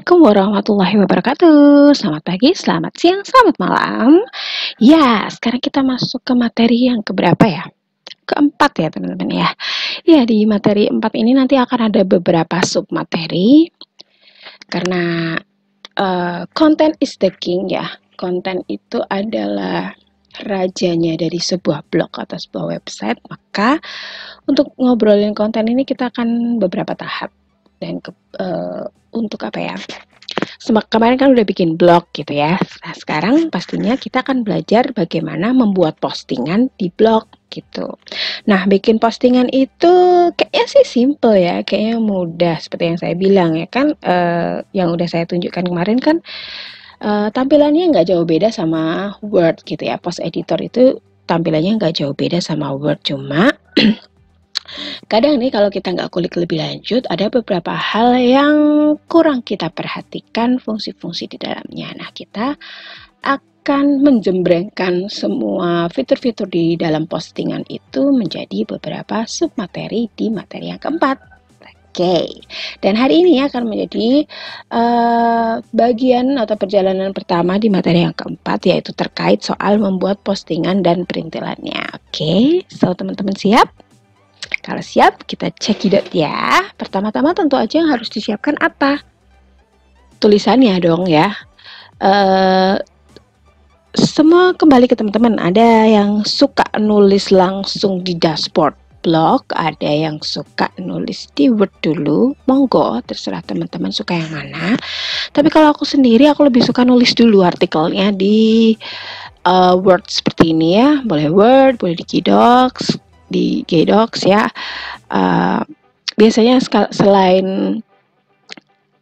Assalamualaikum warahmatullahi wabarakatuh. Selamat pagi, selamat siang, selamat malam. Ya, sekarang kita masuk ke materi yang keberapa ya? Keempat ya teman-teman ya. Ya, di materi 4 ini nanti akan ada beberapa sub materi. Karena content is the king ya. Konten itu adalah rajanya dari sebuah blog atau sebuah website. Maka untuk ngobrolin konten ini kita akan beberapa tahap. Dan untuk apa ya? Kemarin kan udah bikin blog gitu ya. Nah, sekarang pastinya kita akan belajar bagaimana membuat postingan di blog gitu. Nah, bikin postingan itu kayaknya sih simple ya, kayaknya mudah seperti yang saya bilang ya kan. Yang udah saya tunjukkan kemarin kan tampilannya nggak jauh beda sama Word gitu ya. Post editor itu tampilannya nggak jauh beda sama Word, cuma kadang nih kalau kita nggak kulik lebih lanjut, ada beberapa hal yang kurang kita perhatikan fungsi-fungsi di dalamnya. Nah, kita akan menjembrengkan semua fitur-fitur di dalam postingan itu menjadi beberapa submateri di materi yang keempat. Oke, dan hari ini akan menjadi bagian atau perjalanan pertama di materi yang keempat, yaitu terkait soal membuat postingan dan perintilannya. Oke, so teman-teman siap? Kalau siap, kita cekidot ya. Pertama-tama tentu aja yang harus disiapkan apa? Tulisannya dong ya. Semua kembali ke teman-teman. Ada yang suka nulis langsung di dashboard blog, ada yang suka nulis di Word dulu. Monggo, terserah teman-teman suka yang mana. Tapi kalau aku sendiri, aku lebih suka nulis dulu artikelnya di Word seperti ini ya. Boleh Word, boleh di Gdocs ya. Biasanya selain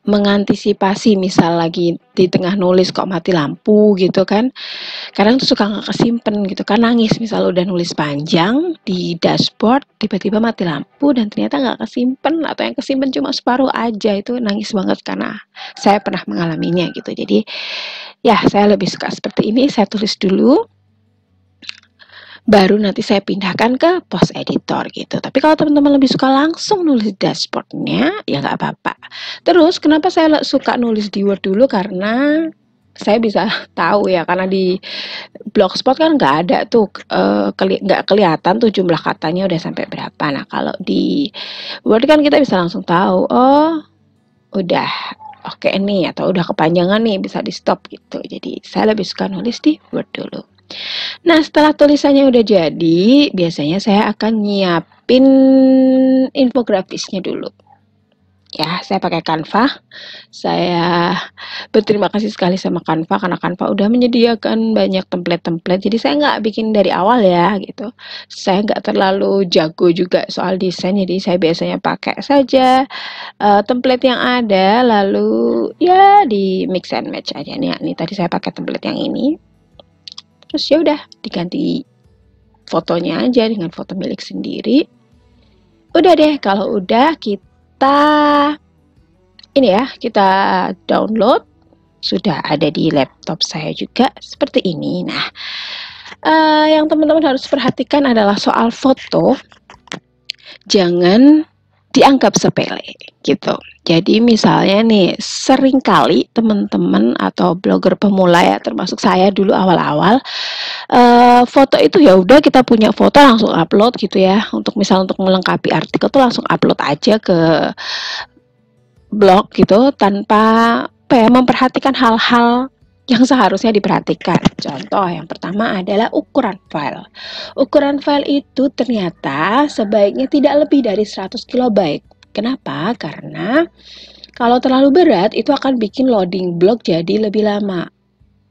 mengantisipasi misal lagi di tengah nulis kok mati lampu gitu kan, kadang tuh suka nggak kesimpen gitu kan, nangis misal udah nulis panjang di dashboard tiba-tiba mati lampu dan ternyata nggak kesimpen, atau yang kesimpen cuma separuh aja, itu nangis banget karena saya pernah mengalaminya gitu. Jadi ya saya lebih suka seperti ini, saya tulis dulu baru nanti saya pindahkan ke post editor gitu. Tapi kalau teman-teman lebih suka langsung nulis dashboardnya, ya nggak apa-apa. Terus kenapa saya suka nulis di Word dulu? Karena saya bisa tahu ya, karena di Blogspot kan nggak ada tuh, nggak kelihatan tuh jumlah katanya udah sampai berapa. Nah, kalau di Word kan kita bisa langsung tahu, oh udah oke nih, atau udah kepanjangan nih, bisa di stop gitu. Jadi saya lebih suka nulis di Word dulu. Nah, setelah tulisannya udah jadi, biasanya saya akan nyiapin infografisnya dulu. Ya, saya pakai Canva. Saya berterima kasih sekali sama Canva karena Canva udah menyediakan banyak template-template. Jadi saya nggak bikin dari awal ya gitu. Saya nggak terlalu jago juga soal desain, jadi saya biasanya pakai saja template yang ada, lalu ya di mix and match aja nih. Nih tadi saya pakai template yang ini. Terus ya udah diganti fotonya aja dengan foto milik sendiri. Udah deh, kalau udah kita ini ya, kita download. Sudah ada di laptop saya juga seperti ini. Nah, yang teman-teman harus perhatikan adalah soal foto. Jangan dianggap sepele gitu. Jadi misalnya nih, seringkali teman-teman atau blogger pemula ya, termasuk saya dulu awal-awal, foto itu ya udah, kita punya foto langsung upload gitu ya. Untuk melengkapi artikel tuh langsung upload aja ke blog gitu tanpa memperhatikan hal-hal yang seharusnya diperhatikan. Contoh yang pertama adalah ukuran file. Ukuran file itu ternyata sebaiknya tidak lebih dari 100 kilobyte. Kenapa? Karena kalau terlalu berat itu akan bikin loading blog jadi lebih lama.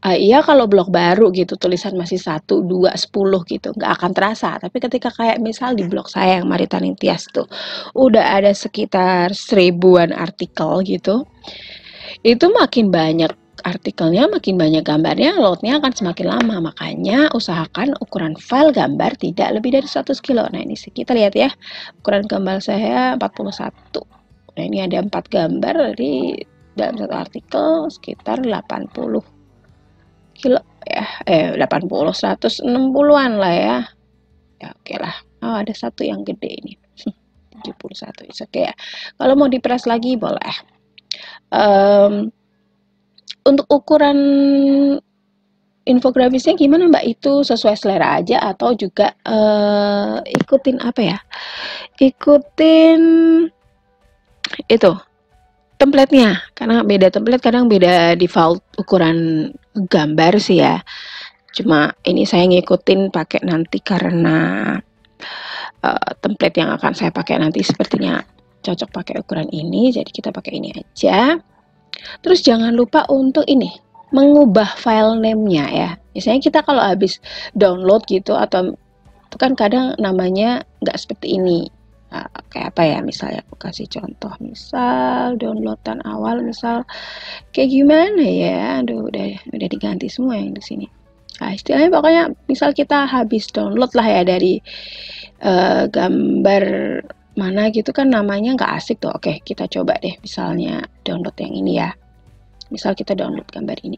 Iya kalau blog baru gitu, tulisan masih 1, 2, 10 gitu, nggak akan terasa. Tapi ketika kayak misal di blog saya yang Marita Ningtyas tuh, udah ada sekitar 1000-an artikel gitu, itu makin banyak artikelnya, makin banyak gambarnya, loadnya akan semakin lama. Makanya usahakan ukuran file gambar tidak lebih dari 100 kilo. Nah ini kita lihat ya, ukuran gambar saya 41. Nah ini ada 4 gambar, jadi dalam satu artikel sekitar 80 kilo ya, 80, 160-an lah ya. Ya oke lah. Oh, ada satu yang gede ini. 71, oke ya. Kalau mau diperas lagi boleh. Untuk ukuran infografisnya gimana Mbak? Itu sesuai selera aja atau juga ikutin apa ya? Ikutin itu template-nya. Karena beda template kadang beda default ukuran gambar sih ya. Cuma ini saya ngikutin pakai nanti karena template yang akan saya pakai nanti sepertinya cocok pakai ukuran ini, jadi kita pakai ini aja. Terus jangan lupa untuk ini, mengubah file name-nya ya. Misalnya kita kalau habis download gitu atau itu kan kadang namanya nggak seperti ini. Nah, kayak apa ya, misalnya aku kasih contoh, misal downloadan awal, misal kayak gimana ya, aduh udah diganti semua yang di sini. Nah, istilahnya pokoknya misal kita habis download lah ya dari gambar mana gitu kan namanya nggak asik tuh. Oke, kita coba deh misalnya download yang ini ya. Misal kita download gambar ini.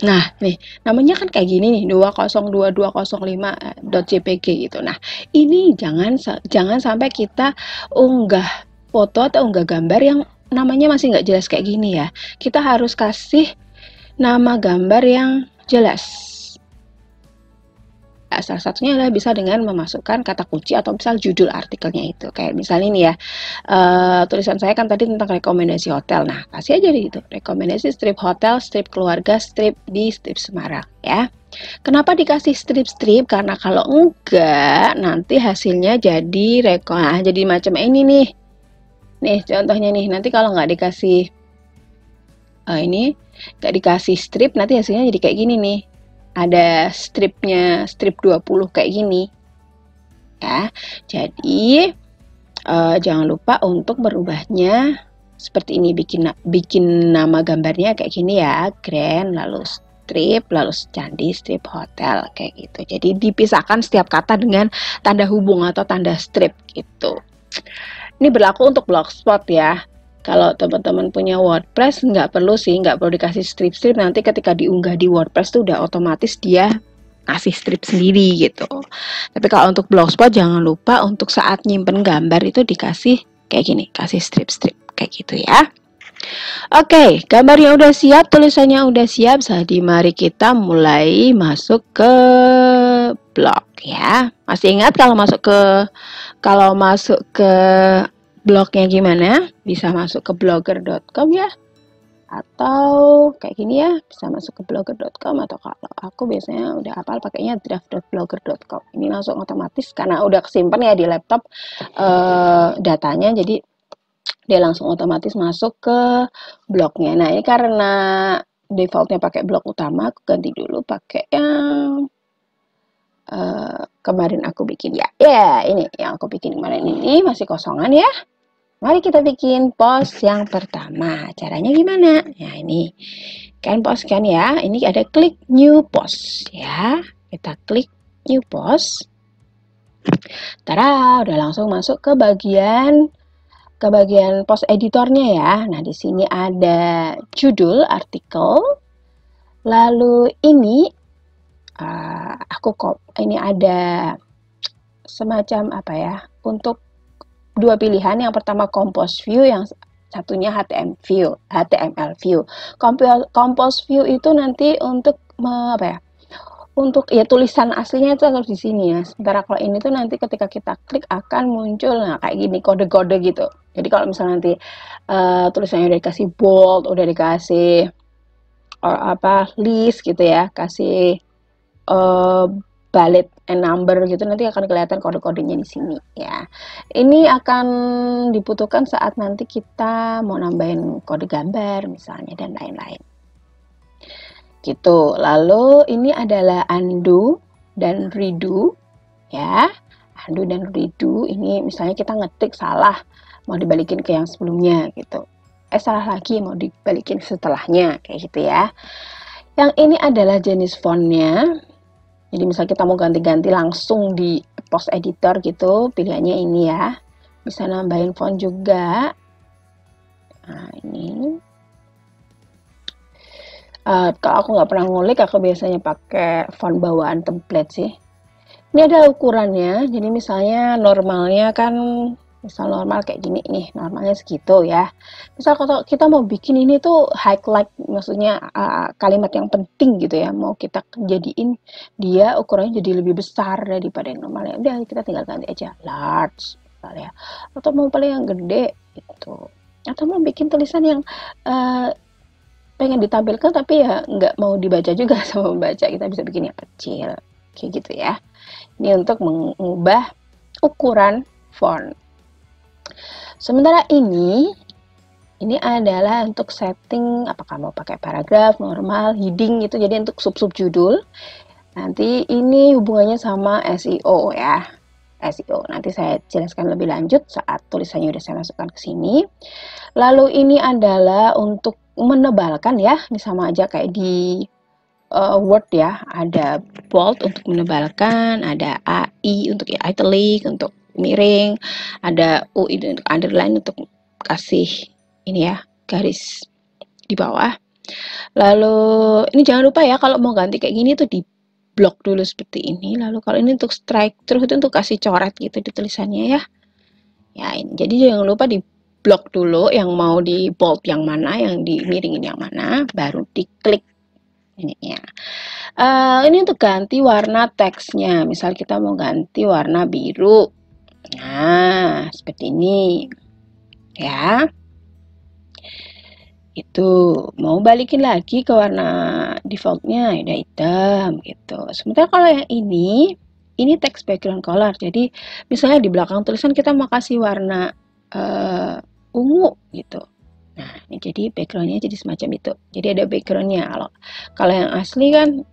Nah, nih namanya kan kayak gini nih, 202.205.jpg gitu. Nah, ini jangan sampai kita unggah foto atau unggah gambar yang namanya masih nggak jelas kayak gini ya. Kita harus kasih nama gambar yang jelas. Ya, salah satunya adalah bisa dengan memasukkan kata kunci atau misal judul artikelnya itu. Kayak misalnya ini ya, tulisan saya kan tadi tentang rekomendasi hotel. Nah, kasih aja gitu, rekomendasi strip hotel, strip keluarga, strip di strip Semarang ya. Kenapa dikasih strip-strip? Karena kalau enggak, nanti hasilnya jadi jadi macam ini nih. Nih contohnya nih, nanti kalau nggak dikasih ini, nggak dikasih strip, nanti hasilnya jadi kayak gini nih. Ada stripnya, strip 20 kayak gini ya. Jadi jangan lupa untuk merubahnya seperti ini, bikin nama gambarnya kayak gini ya, grand, lalu strip, lalu candi, strip hotel kayak gitu. Jadi dipisahkan setiap kata dengan tanda hubung atau tanda strip gitu. Ini berlaku untuk blogspot ya. Kalau teman-teman punya WordPress nggak perlu dikasih strip-strip, nanti ketika diunggah di WordPress tuh udah otomatis dia ngasih strip sendiri gitu. Tapi kalau untuk blogspot jangan lupa untuk saat nyimpen gambar itu dikasih kayak gini, kasih strip-strip kayak gitu ya. Oke, gambarnya udah siap, tulisannya udah siap, jadi mari kita mulai masuk ke blog ya. Masih ingat kalau masuk ke blognya gimana? Bisa masuk ke blogger.com ya, atau kayak gini ya, bisa masuk ke blogger.com, atau kalau aku biasanya udah hafal pakainya draft.blogger.com. Ini langsung otomatis karena udah kesimpan ya di laptop datanya, jadi dia langsung otomatis masuk ke blognya. Nah, ini karena defaultnya pakai blog utama, aku ganti dulu pakai yang kemarin aku bikin ya. Ini yang aku bikin kemarin ini masih kosongan ya. Mari kita bikin post yang pertama. Caranya gimana? Ya ini, kan post kan ya. Ini ada klik new post ya. Kita klik new post. Tada, udah langsung masuk ke bagian post editornya ya. Nah, di sini ada judul artikel. Lalu ini ini ada semacam apa ya? Untuk dua pilihan, yang pertama compose view, yang satunya HTML view. Compose view itu nanti untuk untuk ya tulisan aslinya itu harus di sini ya. Sementara kalau ini tuh nanti ketika kita klik akan muncul kayak gini kode-kode gitu. Jadi kalau misalnya nanti tulisannya udah dikasih bold, udah dikasih list gitu ya, kasih bullet and number gitu, nanti akan kelihatan kode-kodenya di sini ya. Ini akan dibutuhkan saat nanti kita mau nambahin kode gambar misalnya dan lain-lain. Gitu. Lalu ini adalah undo dan redo ya. Undo dan redo ini misalnya kita ngetik salah, mau dibalikin ke yang sebelumnya gitu. Salah lagi mau dibalikin setelahnya kayak gitu ya. Yang ini adalah jenis fontnya. Jadi misal kita mau ganti-ganti langsung di post editor gitu, pilihannya ini ya. Bisa nambahin font juga. Nah ini. Kalau aku nggak pernah ngulik, aku biasanya pakai font bawaan template sih. Ini ada ukurannya. Jadi misalnya normalnya kan Misal normal kayak gini nih, normalnya segitu ya. Misal kalau kita mau bikin ini tuh highlight, maksudnya kalimat yang penting gitu ya, mau kita jadiin dia ukurannya jadi lebih besar daripada yang normalnya. Udah kita tinggal ganti aja large misalnya. Atau mau paling yang gede gitu. Atau mau bikin tulisan yang pengen ditampilkan tapi ya nggak mau dibaca juga sama membaca, kita bisa bikin yang kecil kayak gitu ya. Ini untuk mengubah ukuran font. Sementara ini adalah untuk setting apakah mau pakai paragraf, normal, heading itu, jadi untuk sub-sub judul. Nanti ini hubungannya sama SEO ya. SEO nanti saya jelaskan lebih lanjut saat tulisannya udah saya masukkan ke sini. Lalu ini adalah untuk menebalkan ya, ini sama aja kayak di Word ya, ada bold untuk menebalkan, ada AI untuk italic, untuk miring, ada UI untuk underline untuk kasih ini ya, garis di bawah. Lalu ini jangan lupa ya, kalau mau ganti kayak gini tuh di blok dulu seperti ini. Lalu kalau ini untuk strike through itu untuk kasih coret gitu di tulisannya ya. Ya ini, jadi jangan lupa di blok dulu yang mau di bold yang mana, yang di miringin yang mana, baru diklik ini ya. Ini untuk ganti warna teksnya. Misal kita mau ganti warna biru. Nah, seperti ini. Ya. Itu. Mau balikin lagi ke warna defaultnya, udah hitam gitu. Sementara kalau yang ini text background color. Jadi, misalnya di belakang tulisan kita mau kasih warna ungu gitu. Nah, ini jadi backgroundnya jadi semacam itu. Jadi ada backgroundnya. Kalau yang asli kan,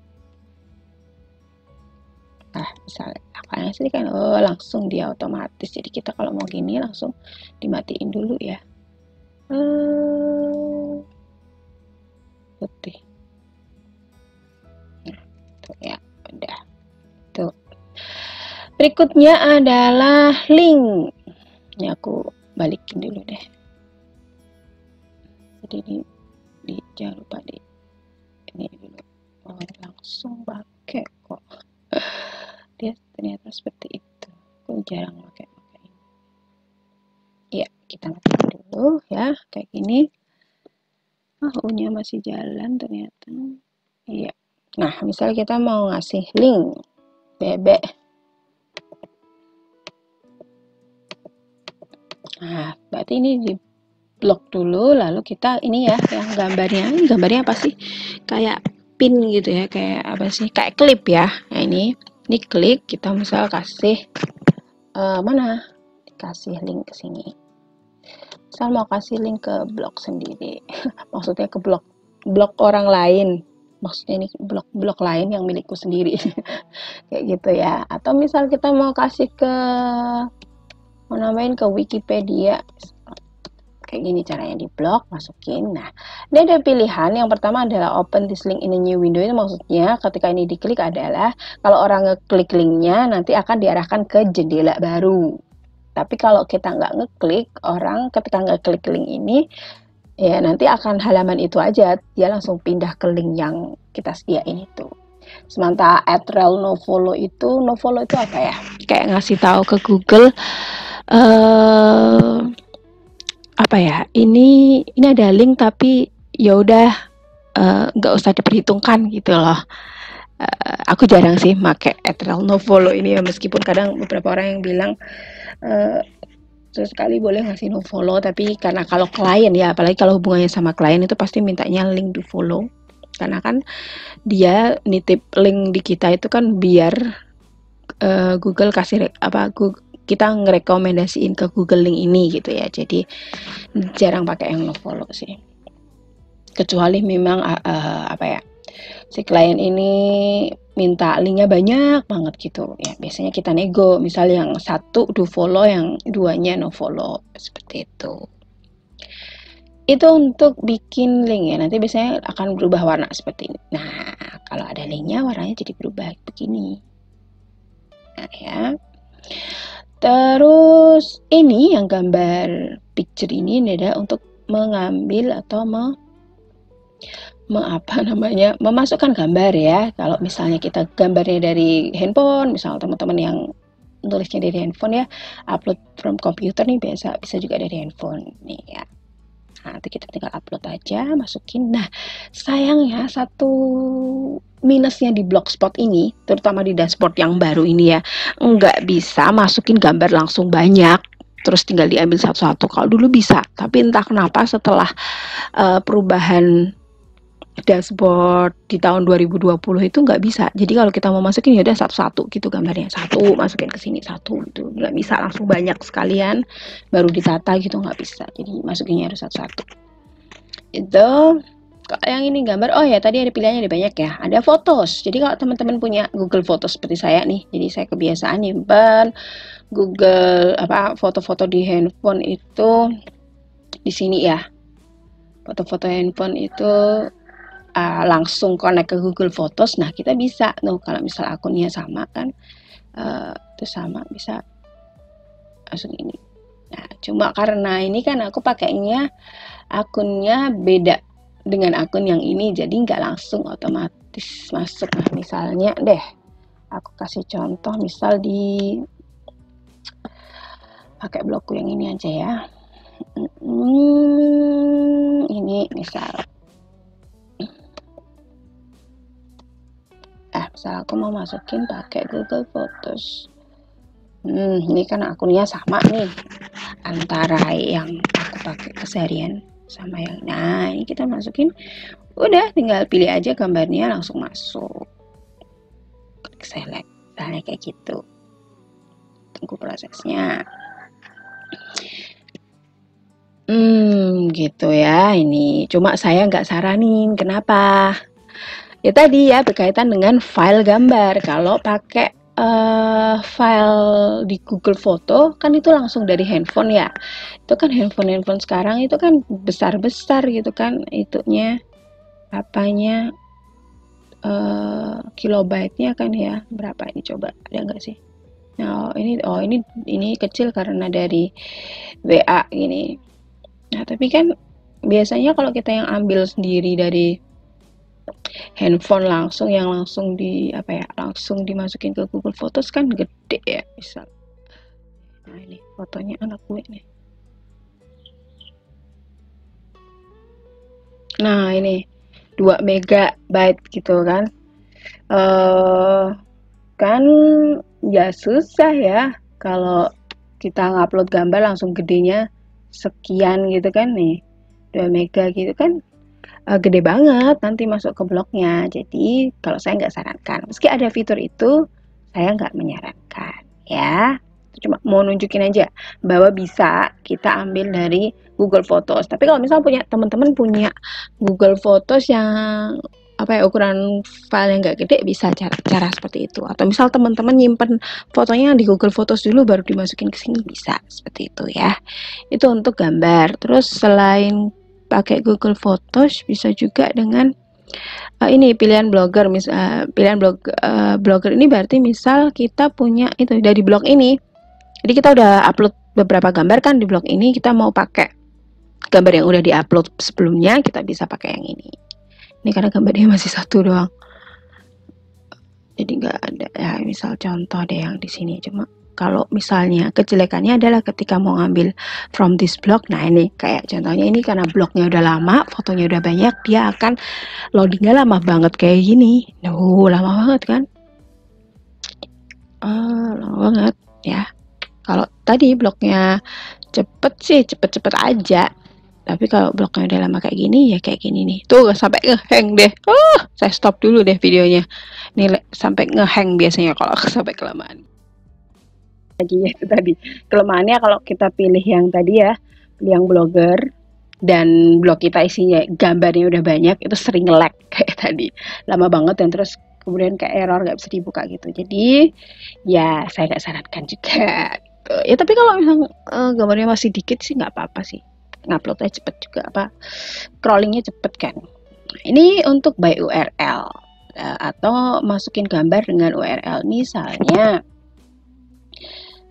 misalnya yang asli kan, langsung dia otomatis. Jadi kita kalau mau gini langsung dimatiin dulu ya. Putih. Nah, tuh ya, udah. Tuh. Berikutnya adalah link. Ini aku balikin dulu deh. Jadi di jangan lupa ini dulu. Langsung pakai kok. Dia ternyata seperti itu. Aku jarang pakai ini. Iya, kita pakai dulu ya, kayak gini. U-nya masih jalan ternyata. Iya. Nah, misal kita mau ngasih link bebek. Nah, berarti ini di blok dulu, lalu kita ini ya, yang gambarnya apa sih? Kayak pin gitu ya, kayak apa sih? Kayak klip ya. Nah, ini klik, kita misal kasih mana? Kasih link ke sini. Misal mau kasih link ke blog sendiri. Maksudnya ke blog orang lain. Maksudnya ini blog lain yang milikku sendiri. Kayak gitu ya. Atau misal kita mau kasih mau nambahin ke Wikipedia. Kayak gini caranya di blog, masukin. Nah, ini ada pilihan. Yang pertama adalah open this link in a new window. Itu maksudnya ketika ini diklik adalah kalau orang ngeklik linknya nanti akan diarahkan ke jendela baru. Tapi kalau kita nggak ngeklik, orang ketika ngeklik link ini ya nanti akan halaman itu aja, dia langsung pindah ke link yang kita sediain itu. Sementara @rel nofollow itu apa ya? Kayak ngasih tahu ke Google apa ya, ini ada link tapi ya udah nggak usah diperhitungkan gitu loh. Aku jarang sih pakai @rel nofollow ini ya, meskipun kadang beberapa orang yang bilang sesekali boleh ngasih nofollow, tapi karena kalau klien ya, apalagi kalau hubungannya sama klien itu pasti mintanya link do follow, karena kan dia nitip link di kita itu kan biar Google kasih kita ngerekomendasiin ke Google link ini gitu ya. Jadi jarang pakai yang nofollow sih, kecuali memang apa ya, si klien ini minta linknya banyak banget gitu ya, biasanya kita nego, misal yang satu do follow, yang duanya no follow, seperti itu untuk bikin link ya. Nanti biasanya akan berubah warna seperti ini. Nah, kalau ada linknya warnanya jadi berubah begini. Nah ya, terus ini yang gambar picture ini adalah untuk mengambil atau memasukkan gambar ya. Kalau misalnya kita gambarnya dari handphone, misal teman-teman yang nulisnya dari handphone ya, upload from computer nih bisa juga dari handphone nih ya. Nanti kita tinggal upload aja, masukin. Nah, sayangnya satu minusnya di Blogspot ini, terutama di dashboard yang baru ini ya, nggak bisa masukin gambar langsung banyak, terus tinggal diambil satu-satu. Kalau dulu bisa, tapi entah kenapa setelah perubahan dashboard di tahun 2020 itu nggak bisa. Jadi kalau kita mau masukin ya udah satu-satu gitu gambarnya, satu masukin ke sini, satu gitu, nggak bisa langsung banyak sekalian baru ditata gitu, nggak bisa. Jadi masukinnya harus satu-satu. Itu kalau yang ini gambar, oh ya tadi ada pilihannya ada banyak ya, ada fotos. Jadi kalau teman-teman punya Google Fotos seperti saya nih, jadi saya kebiasaan nyimpan Google foto-foto di handphone itu di sini ya. Foto-foto handphone itu langsung connect ke Google Photos. Nah kita bisa tuh kalau misal akunnya sama kan, itu sama bisa langsung ini. Nah cuma karena ini kan aku pakainya akunnya beda dengan akun yang ini, jadi nggak langsung otomatis masuk. Nah misalnya deh aku kasih contoh, misal di pakai blogku yang ini aja ya. Ini misal misal aku mau masukin pakai Google Photos. Ini kan akunnya sama nih antara yang aku pakai keseharian sama yang, nah ini kita masukin, udah tinggal pilih aja gambarnya langsung masuk, klik select, misalnya kayak gitu. Tunggu prosesnya. Gitu ya. Ini cuma saya nggak saranin, kenapa? Ya tadi ya berkaitan dengan file gambar. Kalau pakai file di Google Foto kan itu langsung dari handphone ya. Itu kan handphone sekarang itu kan besar-besar gitu kan, itunya apanya kilobyte-nya kan ya. Berapa ini coba? Ada nggak sih? Nah, ini kecil karena dari WA gini. Nah, tapi kan biasanya kalau kita yang ambil sendiri dari handphone langsung langsung dimasukin ke Google Photos kan gede ya, misal. Nah, ini fotonya anak gue nih. Nah, ini 2 megabyte gitu kan. Kan ya susah ya kalau kita ngupload gambar langsung gedenya sekian gitu kan nih. 2 mega gitu kan gede banget nanti masuk ke blognya. Jadi kalau saya nggak sarankan, meski ada fitur itu saya nggak menyarankan ya. Cuma mau nunjukin aja bahwa bisa kita ambil dari Google Photos. Tapi kalau misalnya teman-teman punya Google Photos yang ukuran file yang nggak gede, bisa cara seperti itu. Atau misal teman-teman nyimpen fotonya di Google Photos dulu baru dimasukin ke sini, bisa seperti itu ya. Itu untuk gambar. Terus selain pakai Google Photos bisa juga dengan ini pilihan blogger. Pilihan blogger ini berarti misal kita punya itu dari blog ini, jadi kita udah upload beberapa gambar kan di blog ini, kita mau pakai gambar yang udah diupload sebelumnya, kita bisa pakai yang ini karena gambarnya masih satu doang, jadi nggak ada ya. Misal contoh deh yang di sini, cuma kalau misalnya kejelekannya adalah ketika mau ngambil from this blog, nah ini kayak contohnya ini karena blognya udah lama, fotonya udah banyak, dia akan loadingnya lama banget kayak gini. Lama banget kan? Lama banget ya. Kalau tadi blognya cepet sih cepet-cepet aja, tapi kalau blognya udah lama kayak gini ya kayak gini nih. Tuh sampai ngehang deh. Saya stop dulu deh videonya. Nih sampai ngehang biasanya kalau sampai kelamaan. Lagi ya itu tadi kelemahannya kalau kita pilih yang tadi ya, pilih yang blogger dan blog kita isinya gambarnya udah banyak, itu sering lag kayak tadi, lama banget, dan terus kemudian kayak error nggak bisa dibuka gitu. Jadi ya saya nggak sarankan juga gitu. Ya tapi kalau misalnya gambarnya masih dikit sih nggak apa-apa sih, nguploadnya cepet juga, crawlingnya cepet kan. Ini untuk by URL atau masukin gambar dengan URL.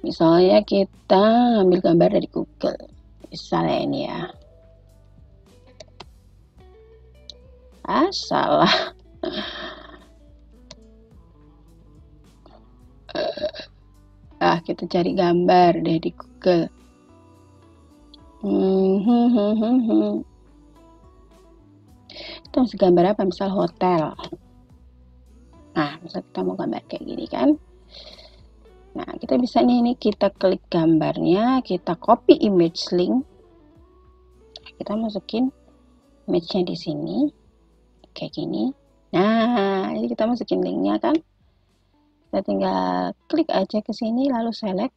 Misalnya kita ambil gambar dari Google, misalnya ini ya. Salah. Kita cari gambar deh di Google. Kita masuk gambar apa? Misal hotel. Nah, misal kita mau gambar kayak gini kan. Nah, kita bisa nih kita klik gambarnya, kita copy image link. Kita masukin image-nya di sini. Kayak gini. Nah, jadi kita masukin linknya kan. Kita tinggal klik aja ke sini lalu select.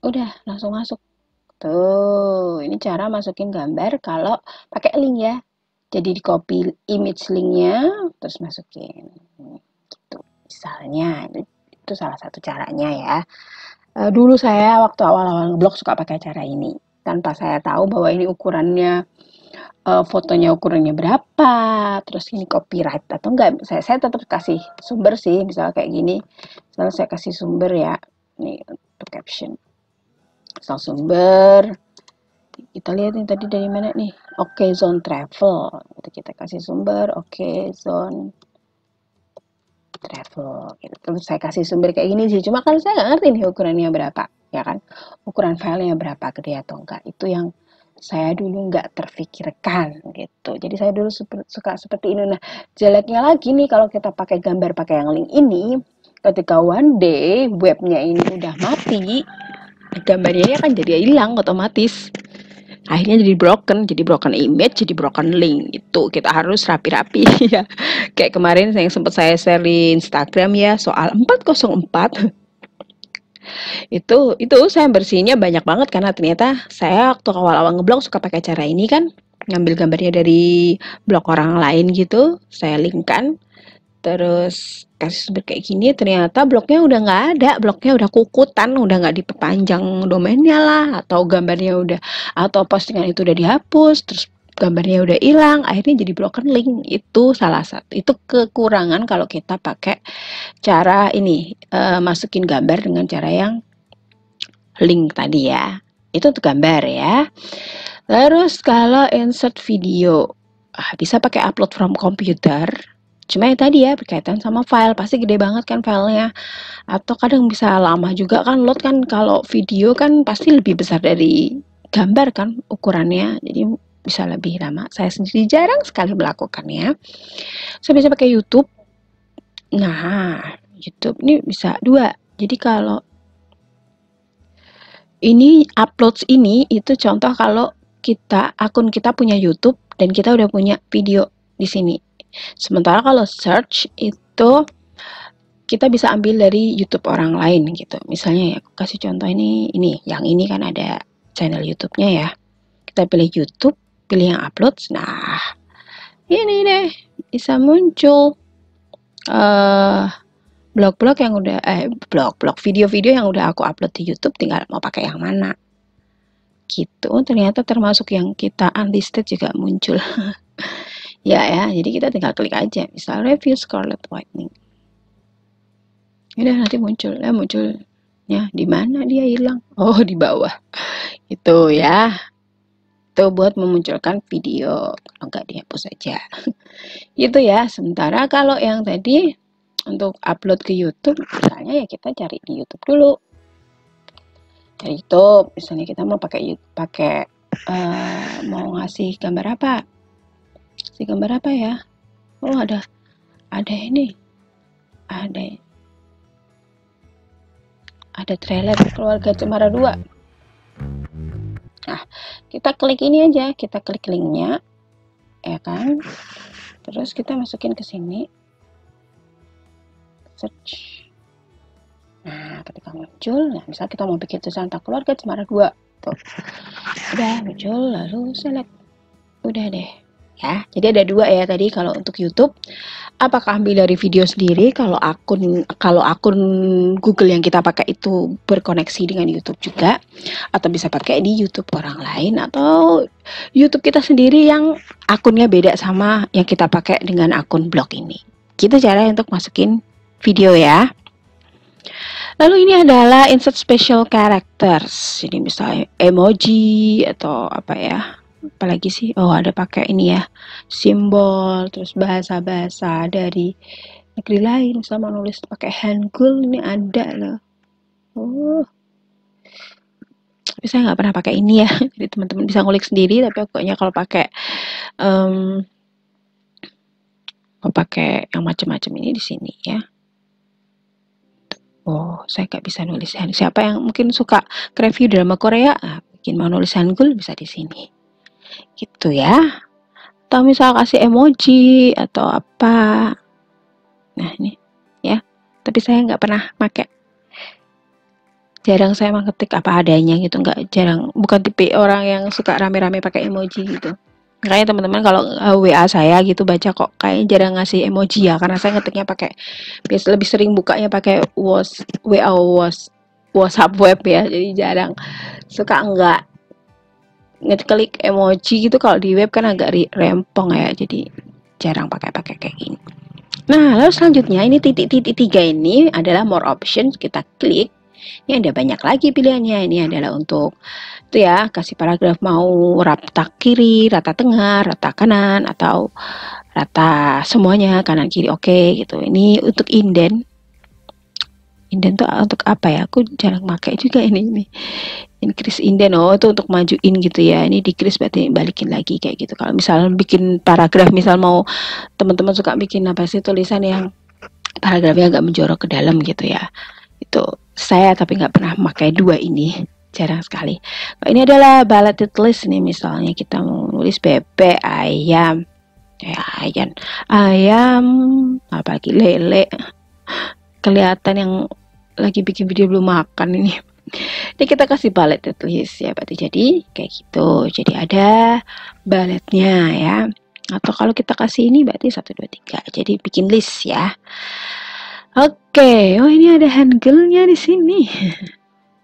Udah, langsung masuk. Tuh, ini cara masukin gambar kalau pakai link ya. Jadi di copy image linknya, terus masukin. Gitu. Misalnya, itu salah satu caranya ya. Dulu saya waktu awal-awal ngeblog suka pakai cara ini. Tanpa saya tahu bahwa ini ukurannya, fotonya ukurannya berapa, terus ini copyright atau enggak. Saya tetap kasih sumber sih, misalnya kayak gini. Misalnya saya kasih sumber ya, nih untuk caption. Misal sumber, kita lihat nih tadi dari mana nih, Oke Zone Travel. Kita kasih sumber Oke Zone Travel. Terus saya kasih sumber kayak gini sih. Cuma kan saya nggak ngerti nih ukurannya berapa, ya kan? Ukuran filenya berapa, gede atau enggak. Itu yang saya dulu nggak terfikirkan gitu. Jadi saya dulu suka seperti ini. Nah, jeleknya lagi nih kalau kita pakai gambar pakai yang link ini, ketika one day webnya ini udah mati, gambarnya kan jadi hilang otomatis. Akhirnya jadi broken image, jadi broken link. Itu kita harus rapi-rapi ya. Kayak kemarin yang sempat saya share di Instagram ya, soal 404. itu saya bersihnya banyak banget karena ternyata saya waktu awal-awal ngeblog suka pakai cara ini kan, ngambil gambarnya dari blog orang lain gitu, saya linkkan, terus kasih sumber kayak gini, ternyata blognya udah nggak ada, blognya udah kukutan, udah nggak diperpanjang domainnya lah, atau gambarnya udah, atau postingan itu udah dihapus, terus gambarnya udah hilang, akhirnya jadi broken link. Itu salah satu, itu kekurangan kalau kita pakai cara ini, masukin gambar dengan cara yang link tadi ya. Itu untuk gambar ya. Terus kalau insert video, bisa pakai upload from computer. Cuma ya tadi ya, berkaitan sama file, pasti gede banget kan filenya. Atau kadang bisa lama juga kan load kan, kalau video kan pasti lebih besar dari gambar kan ukurannya. Jadi bisa lebih lama. Saya sendiri jarang sekali melakukannya. Saya bisa pakai YouTube. Nah, YouTube ini bisa dua. Jadi kalau ini uploads ini itu contoh kalau akun kita punya YouTube dan kita udah punya video di sini. Sementara kalau search itu kita bisa ambil dari YouTube orang lain gitu. Misalnya ya, aku kasih contoh ini yang ini kan ada channel YouTube-nya ya. Kita pilih YouTube, pilih yang uploads. Nah, ini deh bisa muncul blog-blog yang udah video-video yang udah aku upload di YouTube, tinggal mau pakai yang mana. Gitu. Ternyata termasuk yang kita unlisted juga muncul. ya, jadi kita tinggal klik aja. Misal review Scarlet Whitening. Udah nanti munculnya di mana dia hilang? Oh, di bawah. Itu ya. Itu buat memunculkan video. Kalau nggak dihapus aja. Itu ya. Sementara kalau yang tadi untuk upload ke YouTube, misalnya ya kita cari di YouTube dulu. Dari YouTube, misalnya kita mau mau ngasih gambar apa? Ngasih gambar apa ya? Oh, ada ini. Ada trailer Keluarga Cemara 2. Nah, kita klik ini aja, kita klik linknya, ya kan? Terus kita masukin ke sini, search. Nah, ketika muncul, nah misal kita mau bikin tulisan tentang Keluarga Cemara 2, tuh, udah muncul, lalu select, udah deh. Ya, jadi ada dua ya tadi kalau untuk YouTube. Apakah ambil dari video sendiri kalau akun Google yang kita pakai itu berkoneksi dengan YouTube juga, atau bisa pakai di YouTube orang lain, atau YouTube kita sendiri yang akunnya beda sama yang kita pakai dengan akun blog ini. Gitu cara untuk masukin video ya. Lalu ini adalah insert special characters. Jadi misalnya emoji atau apa ya? Apalagi sih, oh ada pakai ini ya, simbol, terus bahasa-bahasa dari negeri lain, sama nulis pakai Hangul, ini ada loh. Oh, tapi saya nggak pernah pakai ini ya. Jadi teman-teman bisa ngulik sendiri. Tapi pokoknya kalau pakai yang macam-macam ini di sini ya. Oh, saya nggak bisa nulis. Siapa yang mungkin suka review drama Korea, bikin mau nulis Hangul bisa di sini. Gitu ya. Atau misal kasih emoji atau apa. Nah, ini ya. Tapi saya nggak pernah pakai. Jarang saya mengetik apa adanya gitu, nggak jarang. Bukan tipe orang yang suka rame-rame pakai emoji gitu. Makanya teman-teman kalau WA saya gitu baca kok kayaknya jarang ngasih emoji ya, karena saya ngetiknya pakai lebih sering bukanya pakai WA WhatsApp web ya, jadi jarang suka enggak ngeklik emoji gitu. Kalau di web kan agak rempong ya, jadi jarang pakai kayak gini. Nah, lalu selanjutnya ini titik-titik 3 ini adalah more options. Kita klik. Ini ada banyak lagi pilihannya. Ini adalah untuk itu ya, kasih paragraf mau rata kiri, rata tengah, rata kanan, atau rata semuanya kanan kiri. Oke, gitu. Ini untuk indent. Indent tuh untuk apa ya? Aku jarang pakai juga ini. Increase indent, oh itu untuk majuin gitu ya. Ini decrease berarti balikin lagi kayak gitu. Kalau misalnya bikin paragraf, misal mau teman-teman suka bikin apa sih tulisan yang paragrafnya agak menjorok ke dalam gitu ya. Itu saya tapi nggak pernah pakai dua ini, jarang sekali. Nah, ini adalah bulleted list nih, misalnya kita mau nulis bebek, ayam, ayam, apalagi lele. Kelihatan yang lagi bikin video belum makan ini. Ini kita kasih bulleted list ya, berarti jadi kayak gitu. Jadi ada bulletnya ya. Atau kalau kita kasih ini berarti 1, 2, 3. Jadi bikin list ya. Oke, oh ini ada Hangulnya di sini.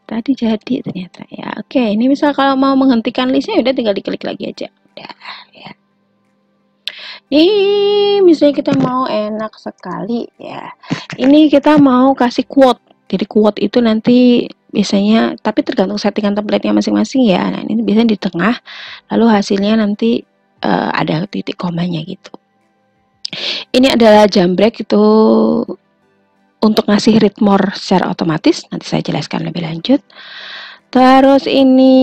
Tadi jadi ternyata ya. Oke, ini misal kalau mau menghentikan listnya udah tinggal diklik lagi aja. Udah ya. Ini misalnya kita mau enak sekali ya. Ini kita mau kasih quote. Jadi quote itu nanti biasanya, tapi tergantung settingan template-nya masing-masing ya. Nah, ini biasanya di tengah, lalu hasilnya nanti ada titik komanya gitu. Ini adalah jambreak itu untuk ngasih read more secara otomatis. Nanti saya jelaskan lebih lanjut. Terus ini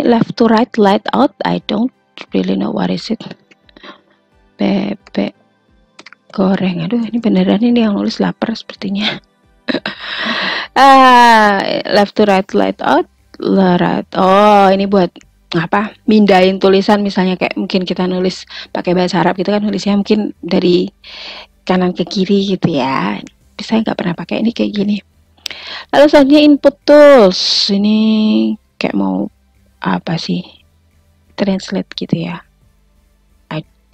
left to right light out. I don't really know what is it. Bebek goreng. Aduh, ini beneran ini yang nulis lapar sepertinya. Left to right light out. Right. Oh, ini buat apa? Mindahin tulisan, misalnya kayak mungkin kita nulis pakai bahasa Arab gitu kan, nulisnya mungkin dari kanan ke kiri gitu ya. Saya nggak pernah pakai ini kayak gini. Lalu selanjutnya input tools. Ini kayak mau apa sih? Translate gitu ya.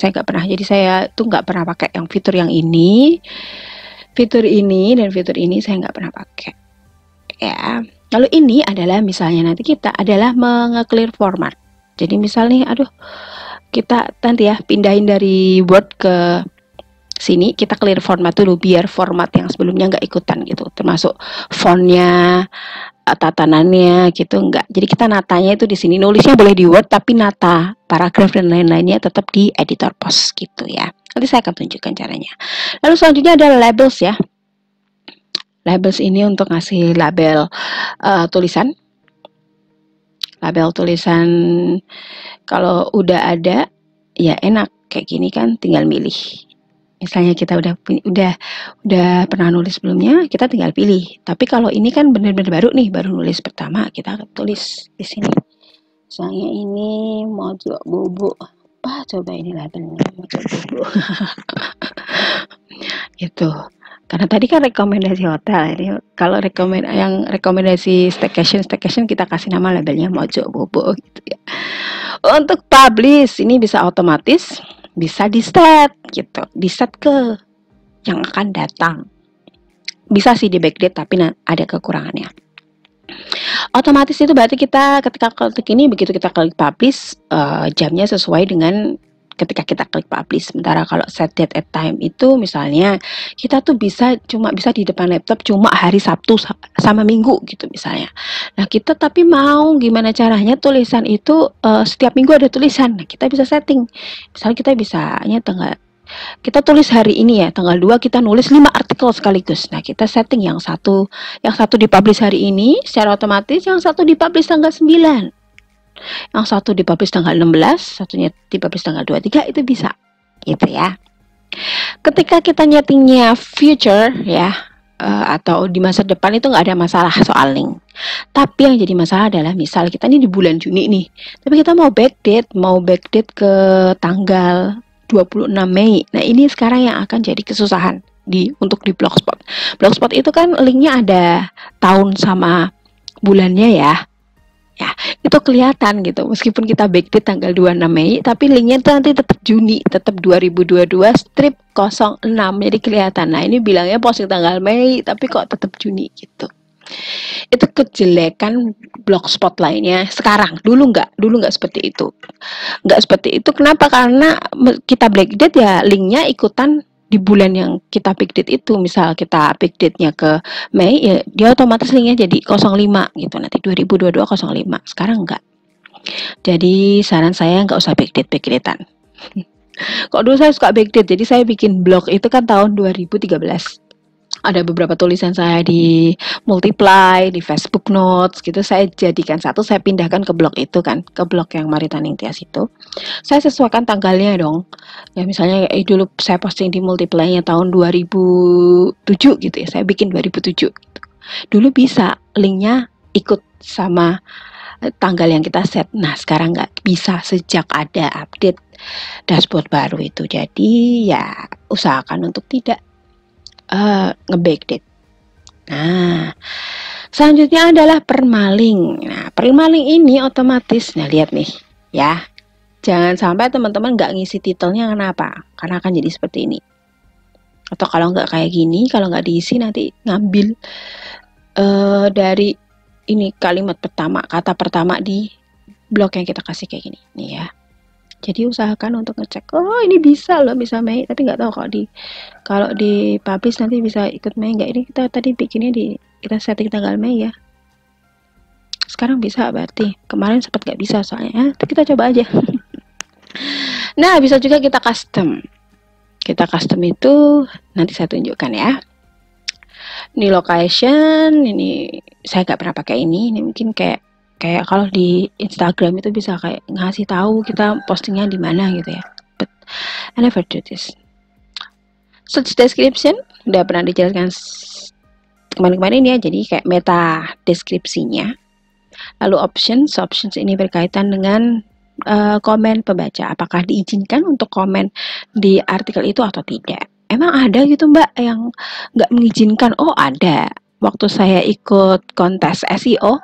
Saya nggak pernah. Jadi saya tuh nggak pernah pakai yang fitur yang ini. Fitur ini dan fitur ini saya nggak pernah pakai. Ya. Lalu ini adalah misalnya nanti kita adalah menge-clear format. Jadi misalnya, aduh, kita nanti ya pindahin dari Word ke sini, kita clear format dulu biar format yang sebelumnya nggak ikutan gitu, termasuk fontnya, tatanannya gitu enggak. Jadi kita natanya itu di sini, nulisnya boleh di Word tapi nata paragraf dan lain-lainnya tetap di editor post gitu ya. Nanti saya akan tunjukkan caranya. Lalu selanjutnya ada labels ya. Labels ini untuk ngasih label tulisan. Label tulisan kalau udah ada ya enak kayak gini kan, tinggal milih. Misalnya kita udah pernah nulis sebelumnya, kita tinggal pilih. Tapi kalau ini kan benar-benar baru nih, baru nulis pertama, kita tulis di sini. Misalnya ini mojo bobo. Coba ini labelnya mojo bobo. Gitu. Karena tadi kan rekomendasi hotel, ini kalau rekomendasi staycation kita kasih nama labelnya mojo bobo gitu ya. Untuk publish ini bisa otomatis, bisa di set gitu, di set ke yang akan datang. Bisa sih di backdate tapi ada kekurangannya. Otomatis itu berarti kita ketika klik ini, begitu kita klik publish, jamnya sesuai dengan ketika kita klik publish. Sementara kalau set date at time itu misalnya kita tuh cuma bisa di depan laptop cuma hari Sabtu sama Minggu gitu misalnya. Nah, kita tapi mau gimana caranya tulisan itu setiap minggu ada tulisan. Nah, kita bisa setting. Misalnya kita bisanya tanggal Kita tulis hari ini ya, tanggal 2 kita nulis 5 artikel sekaligus. Nah, kita setting yang satu dipublish hari ini secara otomatis, yang satu dipublish tanggal 9. Yang satu dipublish tanggal 16, satunya dipublish tanggal 23, itu bisa. Gitu ya. Ketika kita nyetingnya future ya, atau di masa depan, itu nggak ada masalah soal link. Tapi yang jadi masalah adalah misal kita ini di bulan Juni nih, tapi kita mau backdate ke tanggal 26 Mei. Nah, ini sekarang yang akan jadi kesusahan untuk di Blogspot. Blogspot itu kan linknya ada tahun sama bulannya ya. Ya, itu kelihatan gitu. Meskipun kita backdate tanggal 26 Mei, tapi linknya itu nanti tetap Juni, tetap 2022 strip 06. Jadi kelihatan. Nah, ini bilangnya posting tanggal Mei, tapi kok tetap Juni gitu. Itu kejelekan Blogspot lainnya sekarang. Dulu nggak seperti itu. Nggak seperti itu. Kenapa? Karena kita backdate ya linknya ikutan di bulan yang kita backdate itu. Misal kita backdate-nya ke Mei, ya dia otomatis linknya jadi 05 gitu. Nanti 2022 05. Sekarang enggak. Jadi saran saya nggak usah backdate-backdatean. Kok dulu saya suka backdate, jadi saya bikin blog itu kan tahun 2013. Ada beberapa tulisan saya di Multiply, di Facebook Notes gitu, saya jadikan satu, saya pindahkan ke blog itu kan, ke blog yang Marita Ningtyas itu. Saya sesuaikan tanggalnya dong. Ya misalnya dulu saya posting di Multiply-nya tahun 2007 gitu ya, saya bikin 2007 gitu. Dulu bisa linknya ikut sama tanggal yang kita set. Nah, sekarang nggak bisa sejak ada update dashboard baru itu. Jadi ya usahakan untuk tidak nge-backdate. Nah, selanjutnya adalah permaling. Nah, permaling ini otomatis, nah lihat nih ya, jangan sampai teman-teman nggak ngisi titelnya. Kenapa? Karena akan jadi seperti ini. Atau kalau nggak kayak gini, kalau nggak diisi nanti ngambil dari ini kalimat pertama, kata pertama di blog yang kita kasih kayak gini nih ya. Jadi usahakan untuk ngecek, oh ini bisa loh, bisa Mei, tapi nggak tahu kalau di publish nanti bisa ikut Mei nggak. Ini kita tadi bikinnya kita setting tanggal Mei ya. Sekarang bisa berarti, kemarin sempat nggak bisa soalnya. Kita coba aja. Nah, bisa juga kita custom. Kita custom itu nanti saya tunjukkan ya. Ini location, ini saya nggak pernah pakai ini mungkin kayak kalau di Instagram itu bisa kayak ngasih tahu kita postingnya di mana gitu ya. But I never do this. Search description udah pernah dijelaskan kemarin-kemarin ya, jadi kayak meta deskripsinya. Lalu options ini berkaitan dengan komen pembaca, apakah diizinkan untuk komen di artikel itu atau tidak. Emang ada gitu Mbak yang nggak mengizinkan? Oh ada. Waktu saya ikut kontes SEO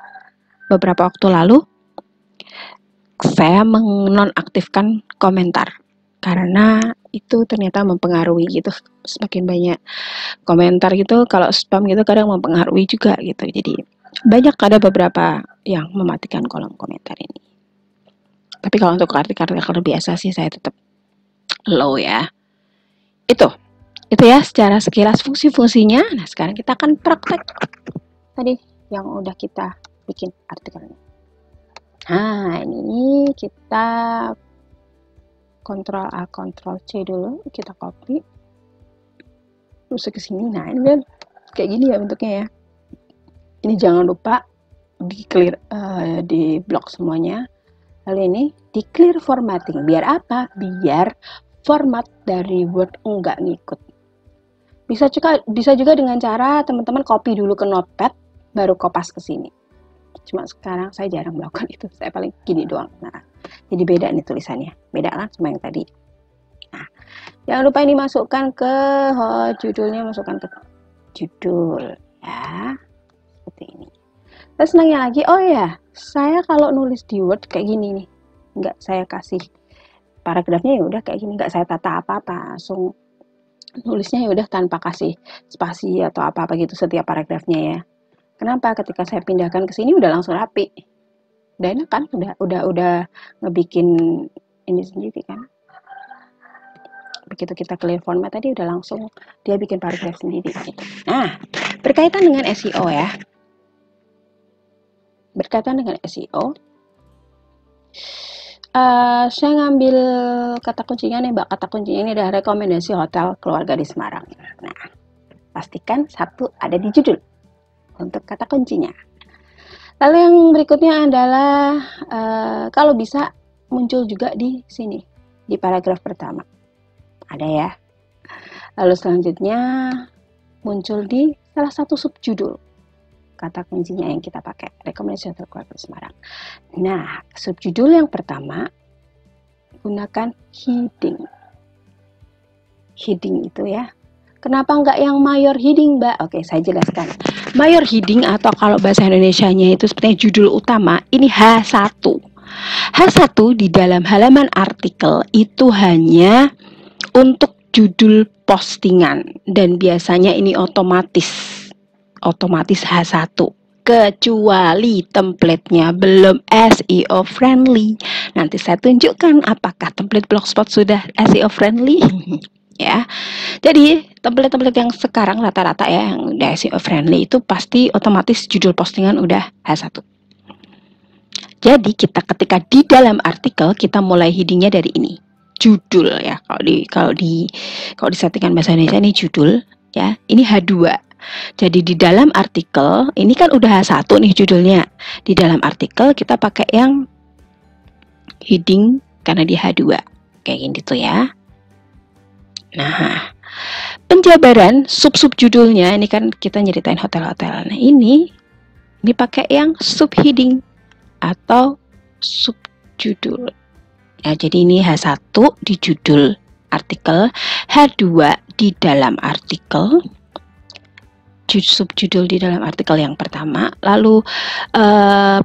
beberapa waktu lalu, saya menonaktifkan komentar karena itu ternyata mempengaruhi gitu. Semakin banyak komentar gitu, kalau spam gitu kadang mempengaruhi juga gitu. Jadi banyak, ada beberapa yang mematikan kolom komentar ini. Tapi kalau untuk artikel biasa sih saya tetap low ya. Itu ya secara sekilas fungsi-fungsinya. Nah, sekarang kita akan praktek tadi yang udah kita bikin artikelnya. Nah, ini kita Ctrl A, Ctrl C dulu, kita copy. Terus ke sini. Nah, ini kan kayak gini ya bentuknya ya. Ini jangan lupa di clear, di blok semuanya. Lalu ini di clear formatting. Biar apa? Biar format dari Word enggak ngikut. Bisa juga dengan cara teman-teman copy dulu ke notepad, baru kopas ke sini. Cuma sekarang saya jarang melakukan itu, saya paling gini doang. Nah, jadi beda nih tulisannya, beda kan sama yang tadi. Nah, jangan lupa ini masukkan ke judulnya, masukkan ke judul ya, seperti ini. Terus senangnya lagi, oh ya, saya kalau nulis di Word kayak gini nih, nggak saya kasih paragrafnya ya udah kayak gini, nggak saya tata apa-apa, langsung nulisnya ya udah tanpa kasih spasi atau apa-apa gitu setiap paragrafnya ya. Kenapa? Ketika saya pindahkan ke sini udah langsung rapi. Udah enak kan? Udah ngebikin ini sendiri kan. Begitu kita clear format tadi udah langsung dia bikin paragraf sendiri gitu. Nah, berkaitan dengan SEO ya. Berkaitan dengan SEO, Saya ngambil kata kuncinya nih Mbak, kata kuncinya ini adalah rekomendasi hotel keluarga di Semarang. Nah, pastikan satu ada di judul untuk kata kuncinya. Lalu yang berikutnya adalah kalau bisa muncul juga di sini, di paragraf pertama. Ada ya. Lalu selanjutnya muncul di salah satu subjudul kata kuncinya yang kita pakai, rekomendasi hotel keluarga Semarang. Nah, subjudul yang pertama gunakan heading. Heading itu ya. Kenapa nggak yang mayor heading, Mbak? Oke, saya jelaskan. Mayor heading atau kalau bahasa Indonesianya itu seperti judul utama, ini H1. H1 di dalam halaman artikel itu hanya untuk judul postingan dan biasanya ini otomatis H1 kecuali templatenya belum SEO friendly. Nanti saya tunjukkan apakah template Blogspot sudah SEO friendly ya. Jadi template-template yang sekarang rata-rata ya yang udah SEO friendly itu pasti otomatis judul postingan udah H1. Jadi kita ketika di dalam artikel kita mulai headingnya dari ini, judul ya. Kalau di settingan bahasa Indonesia ini judul ya. Ini H2. Jadi di dalam artikel ini kan udah H1 nih judulnya. Di dalam artikel kita pakai yang heading karena di H2 kayak gitu ya. Nah, penjabaran sub-sub judulnya ini kan kita nyeritain hotel-hotel. Nah, ini pakai yang subheading atau subjudul. Ya, jadi ini H1 di judul artikel, H2 di dalam artikel, subjudul di dalam artikel yang pertama, lalu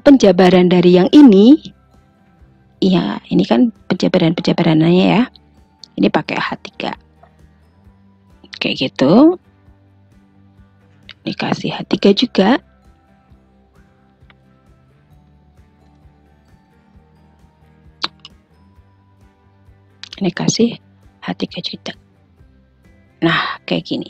penjabaran dari yang ini, ya ini kan penjabarannya ya, ini pakai H3, kayak gitu, dikasih H3 juga, ini kasih H3 juga. Nah, kayak gini.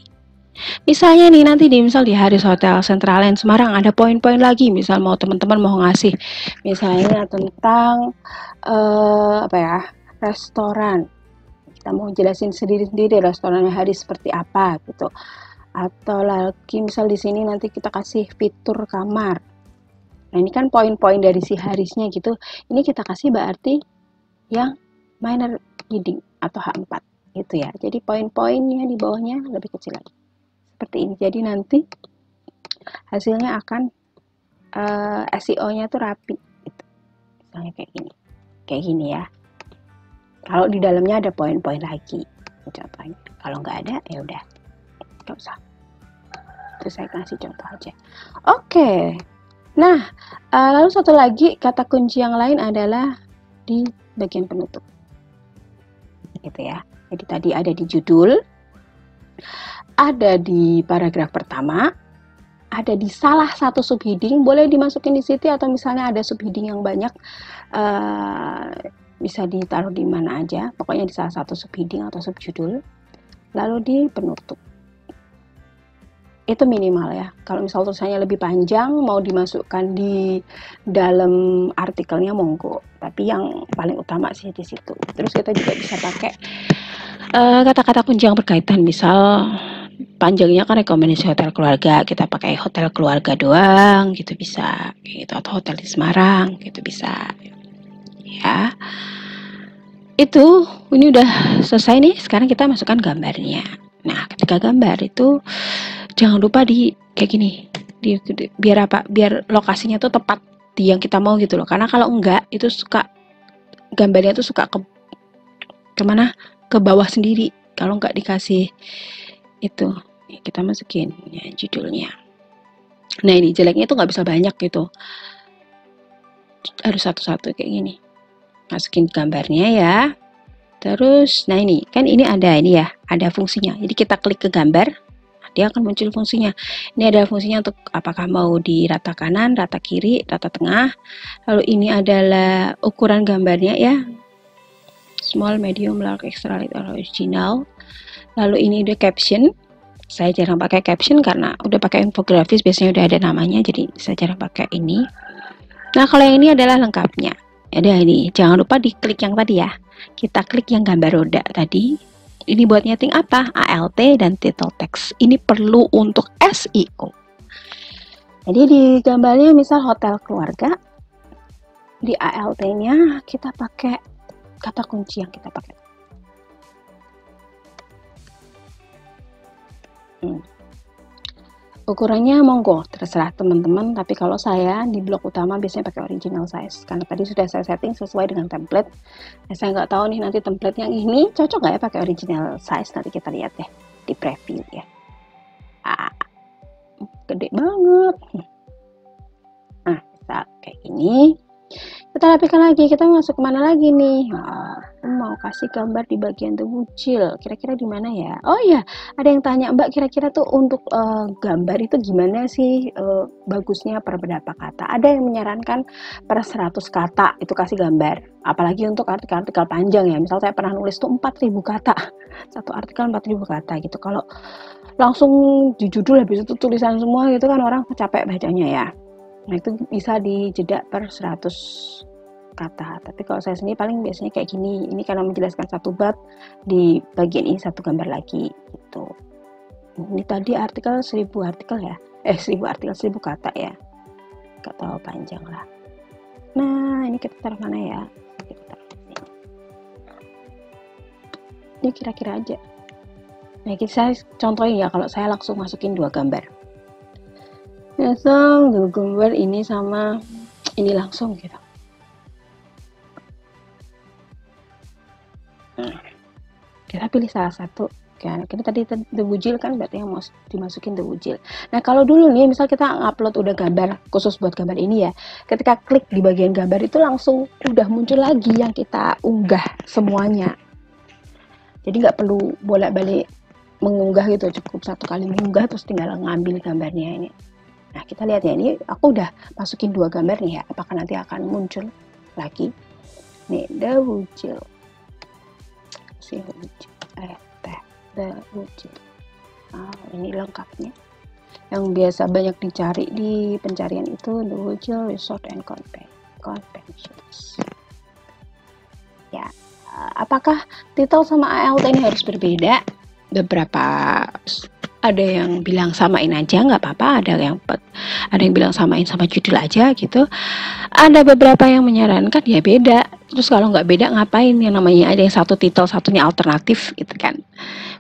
Misalnya nih nanti misal di Haris Hotel Centraland Semarang ada poin-poin lagi, misal mau teman-teman mau ngasih misalnya tentang restoran, kita mau jelasin sendiri-sendiri restorannya Haris seperti apa gitu, atau lagi misal di sini nanti kita kasih fitur kamar. Nah ini kan poin-poin dari si Harisnya gitu, ini kita kasih berarti yang minor heading atau H4 gitu ya. Jadi poin-poinnya di bawahnya lebih kecil lagi. Seperti ini. Jadi nanti hasilnya akan SEO-nya tuh rapi gitu. Misalnya kayak gini ya. Kalau di dalamnya ada poin-poin lagi contohnya. Kalau nggak ada ya udah nggak usah. Terus saya kasih contoh aja. Oke. Nah, lalu satu lagi kata kunci yang lain adalah di bagian penutup gitu ya. Jadi tadi ada di judul, ada di paragraf pertama, ada di salah satu subheading, boleh dimasukin di situ atau misalnya ada subheading yang banyak, bisa ditaruh di mana aja, pokoknya di salah satu subheading atau subjudul, lalu di penutup. Itu minimal ya. Kalau misal tulisannya lebih panjang, mau dimasukkan di dalam artikelnya monggo. Tapi yang paling utama sih di situ. Terus kita juga bisa pakai kata-kata kunci yang berkaitan, misal panjangnya kan rekomendasi hotel keluarga, kita pakai hotel keluarga doang gitu bisa gitu, atau hotel di Semarang gitu bisa ya. Itu ini udah selesai nih, sekarang kita masukkan gambarnya. Nah ketika gambar itu jangan lupa di kayak gini, biar lokasinya tuh tepat di yang kita mau gitu loh, karena kalau enggak itu suka gambarnya tuh suka kemana, ke bawah sendiri kalau nggak dikasih itu. Kita masukin ya judulnya. Nah ini jeleknya itu nggak bisa banyak gitu, harus satu-satu kayak gini. Masukin gambarnya ya. Terus nah ini kan ini ya, ada fungsinya. Jadi kita klik ke gambar, dia akan muncul fungsinya. Ini ada fungsinya untuk apakah mau di rata kanan, rata kiri, rata tengah. Lalu ini adalah ukuran gambarnya ya, small, medium, large, extra, atau original. Lalu ini ada caption. Saya jarang pakai caption karena udah pakai infografis, biasanya udah ada namanya, jadi saya jarang pakai ini. Nah kalau yang ini adalah lengkapnya. Ada ini, jangan lupa diklik yang tadi ya. Kita klik yang gambar roda tadi. Ini buat nyeting apa? ALT dan title text. Ini perlu untuk SEO. Jadi di gambarnya misal hotel keluarga, di ALT-nya kita pakai kata kunci yang kita pakai. Ukurannya monggo terserah teman-teman, tapi kalau saya di blog utama biasanya pakai original size karena tadi sudah saya setting sesuai dengan template. Saya nggak tahu nih nanti template yang ini cocok nggak ya pakai original size, nanti kita lihat deh di preview ya. Gede banget. Nah, bisa kayak gini. Kita rapikan lagi, kita masuk kemana lagi nih? Mau kasih gambar di bagian terbucil, kira-kira di mana ya? Oh iya, ada yang tanya, Mbak, kira-kira tuh untuk gambar itu gimana sih bagusnya per berapa kata? Ada yang menyarankan per 100 kata itu kasih gambar, apalagi untuk artikel-artikel panjang ya. Misal saya pernah nulis tuh 4.000 kata, satu artikel 4.000 kata gitu. Kalau langsung di judul habis itu tulisan semua gitu kan orang capek bacanya ya. Nah itu bisa dijeda per 100 kata. Tapi kalau saya sendiri paling biasanya kayak gini. Ini karena menjelaskan satu bab, di bagian ini satu gambar lagi gitu. Ini tadi artikel 1000 artikel ya. 1000 artikel 1000 kata ya. Gak terlalu panjang lah. Nah ini kita taruh mana ya? Kita taruh sini. Ini kira-kira aja. Nah saya contohin ya, kalau saya langsung masukin 2 gambar. Langsung gambar ini sama ini langsung gitu. Kita pilih salah satu. Kan kita tadi The Wujil kan berarti yang mau dimasukin The Wujil. Nah kalau dulu nih misal kita ngupload udah gambar khusus buat gambar ini ya, ketika klik di bagian gambar itu langsung udah muncul lagi yang kita unggah semuanya. Jadi nggak perlu bolak-balik mengunggah gitu, cukup satu kali mengunggah terus tinggal ngambil gambarnya ini. Nah kita lihat ya, ini aku udah masukin 2 gambar nih ya, apakah nanti akan muncul lagi nih The Wujil, si Wujil, The Wujil. Ini lengkapnya yang biasa banyak dicari di pencarian itu, The Wujil Resort and Conventions ya. Apakah titel sama ALT ini harus berbeda? Beberapa ada yang bilang samain aja nggak apa-apa, ada yang bilang samain sama judul aja gitu. Ada beberapa yang menyarankan ya beda. Terus kalau nggak beda ngapain, yang namanya ada yang satu titel satunya alternatif gitu kan.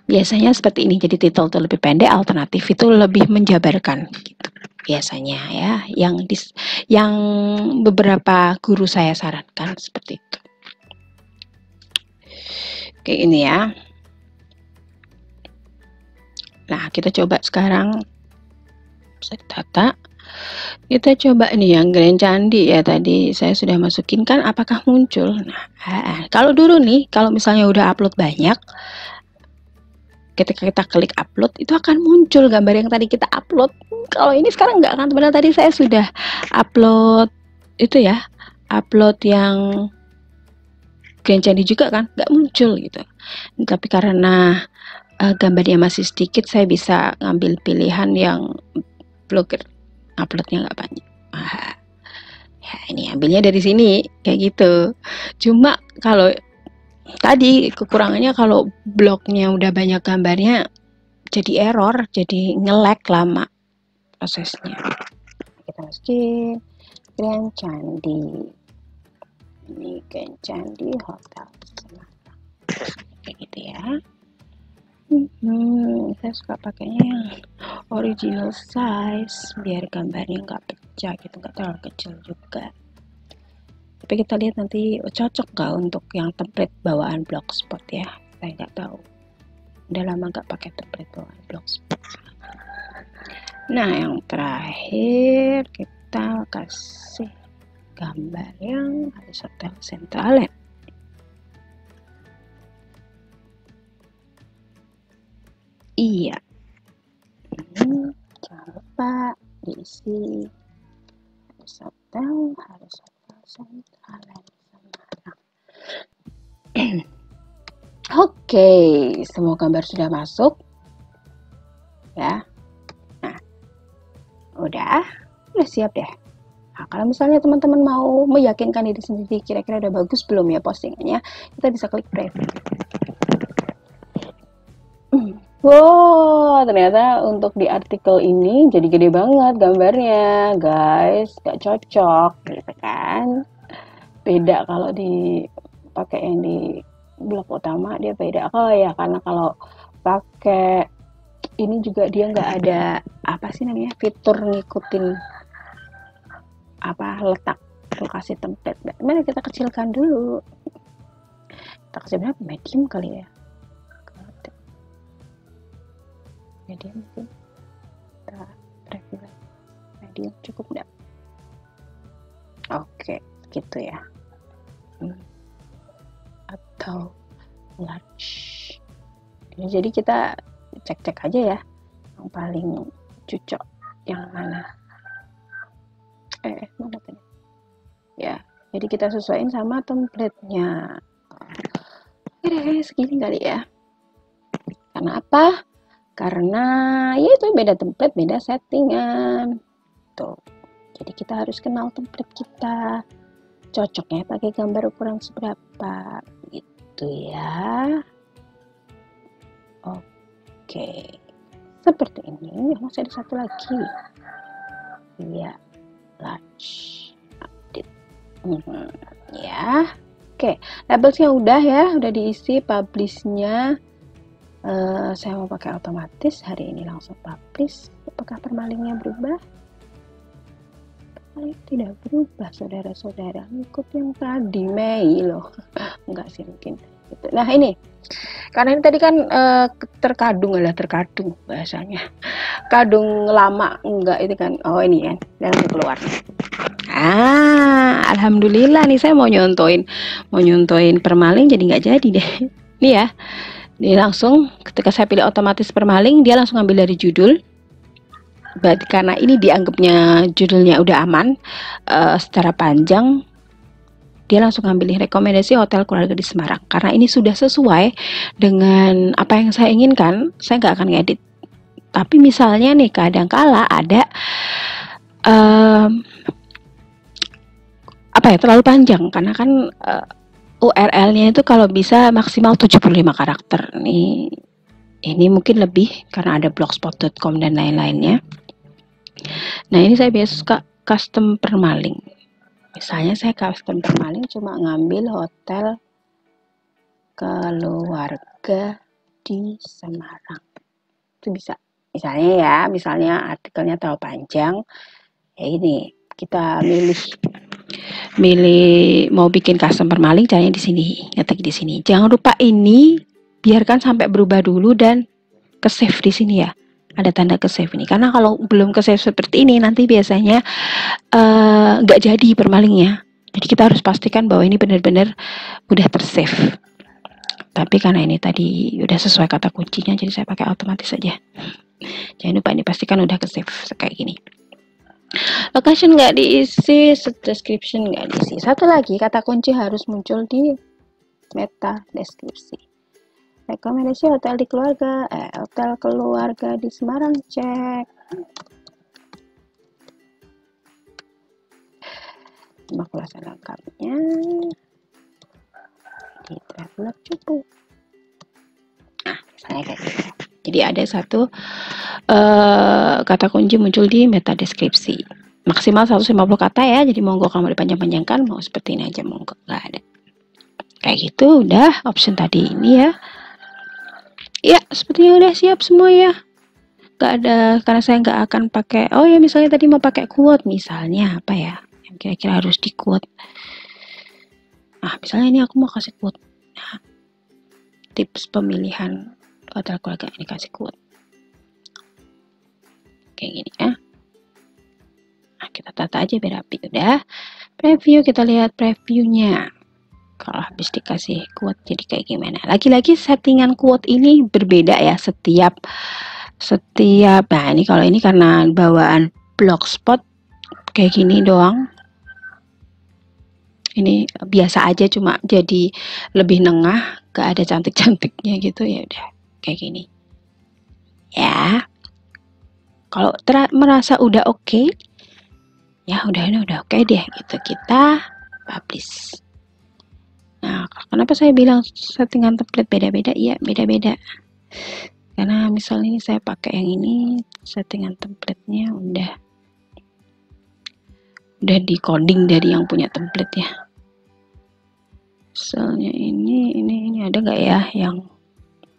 Biasanya seperti ini, jadi titel itu lebih pendek, alternatif itu lebih menjabarkan gitu biasanya ya, yang beberapa guru saya sarankan seperti itu. Kayak ini ya. Nah, kita coba sekarang data. Kita coba nih yang Grand Candi ya, tadi saya sudah masukin kan, apakah muncul? Nah, kalau dulu nih, kalau misalnya udah upload banyak, ketika kita klik upload itu akan muncul gambar yang tadi kita upload. Kalau ini sekarang enggak kan, sebenarnya tadi saya sudah upload itu ya, upload yang Grand Candi juga kan, nggak muncul gitu. Tapi karena gambarnya masih sedikit, saya bisa ngambil pilihan yang blogger uploadnya nggak banyak. Ya ini ambilnya dari sini kayak gitu. Cuma kalau tadi kekurangannya kalau blognya udah banyak gambarnya jadi error, jadi nge-lag lama prosesnya. Kita masukin Grand Candi. Ini Grand Candi Hotel Semarang. Kayak gitu ya. Saya suka pakainya yang original size biar gambarnya nggak pecah gitu, nggak terlalu kecil juga. Tapi kita lihat nanti cocok nggak untuk yang template bawaan Blogspot ya. Saya nggak tahu. Udah lama nggak pakai template bawaan Blogspot. Nah yang terakhir kita kasih gambar yang harus Hotel Centraland. Iya, jangan lupa diisi harus Hotel Centraland Semarang. Oke, semua gambar sudah masuk ya. Nah, udah siap deh. kalau misalnya teman-teman mau meyakinkan diri sendiri kira-kira udah bagus belum ya postingannya, kita bisa klik preview. Wow, ternyata untuk di artikel ini jadi gede banget gambarnya, guys. Gak cocok, gitu kan? Beda kalau dipakai yang di blog utama, dia beda. Oh ya, karena kalau pakai ini juga dia nggak ada apa sih namanya fitur ngikutin apa letak lokasi template. Mari kita kecilkan dulu. Kita kasih berapa? Medium kali ya. Medium mungkin kita preview medium cukup enggak? Oke, gitu ya. Atau large. Jadi kita cek-cek aja ya yang paling cocok yang mana. Mana tadi? Ya, jadi kita sesuaiin sama template-nya. Oke, segini kali ya. Karena apa? Karena ya itu beda template, beda settingan. Tuh. Jadi kita harus kenal template kita. Cocoknya pakai gambar ukuran seberapa gitu ya. Oke. Seperti ini. Masih ada satu lagi. Ya, large update. Ya. Oke, labelsnya udah ya, udah diisi, publishnya saya mau pakai otomatis, hari ini langsung publish. Apakah permalingnya berubah? Permaling tidak berubah, saudara-saudara. Ikut yang tadi Mei loh. Enggak sih mungkin. Gitu. Nah ini, karena ini tadi kan terkadung bahasanya. Kadung lama enggak itu kan. Oh ini ya, langsung keluar. Alhamdulillah nih saya mau nyontoin permaling jadi nggak jadi deh. Nih ya. Dia langsung ketika saya pilih otomatis permaling, dia langsung ambil dari judul. Berarti karena ini dianggapnya judulnya udah aman secara panjang, dia langsung ambil rekomendasi hotel keluarga di Semarang. Karena ini sudah sesuai dengan apa yang saya inginkan, saya nggak akan ngedit. Tapi misalnya nih kadang-kala ada terlalu panjang karena kan URL-nya itu kalau bisa maksimal 75 karakter. Ini mungkin lebih karena ada blogspot.com dan lain-lainnya. Nah, ini saya biasa suka custom permaling. Misalnya saya custom permaling cuma ngambil hotel keluarga di Semarang. Itu bisa. Misalnya artikelnya terlalu panjang. Ya ini, kita milih mau bikin custom permaling, caranya di sini, ngetik di sini. Jangan lupa ini biarkan sampai berubah dulu dan ke save di sini ya. Ada tanda ke save ini. Karena kalau belum ke save seperti ini nanti biasanya nggak jadi permalingnya. Jadi kita harus pastikan bahwa ini benar-benar udah tersave. Tapi karena ini tadi udah sesuai kata kuncinya, jadi saya pakai otomatis saja. Jangan lupa ini pastikan udah ke save kayak gini. Location nggak diisi, description nggak diisi. Satu lagi, kata kunci harus muncul di meta deskripsi. Rekomendasi hotel keluarga di Semarang, cek. Ulasan lengkapnya di Traveler cukup. Nah, misalnya kayak gitu. Jadi ada satu kata kunci muncul di meta deskripsi. Maksimal 150 kata ya, jadi monggo kalau mau dipanjang-panjangkan, mau seperti ini aja monggo, nggak ada. Kayak gitu, udah option tadi ini ya. Ya, sepertinya udah siap semua ya. Nggak ada, karena saya nggak akan pakai, oh ya misalnya tadi mau pakai quote, misalnya apa ya, yang kira-kira harus di quote. Nah, misalnya ini aku mau kasih quote. Nah, tips pemilihan hotel keluarga, ini kasih quote. Kayak gini ya. Nah, kita tata aja biar rapi. Udah preview, kita lihat previewnya. Kalau habis dikasih quote jadi kayak gimana. Lagi-lagi settingan quote ini berbeda ya setiap. Nah ini kalau ini karena bawaan blogspot kayak gini doang. Ini biasa aja, cuma jadi lebih nengah, gak ada cantik-cantiknya gitu ya udah kayak gini. Ya. Kalau merasa udah oke, Ya udah oke deh gitu, kita publish. Nah, kenapa saya bilang settingan template beda-beda? Iya, beda-beda. Karena misalnya ini saya pakai yang ini, settingan template-nya udah di coding dari yang punya template ya. Misalnya ini ada nggak ya yang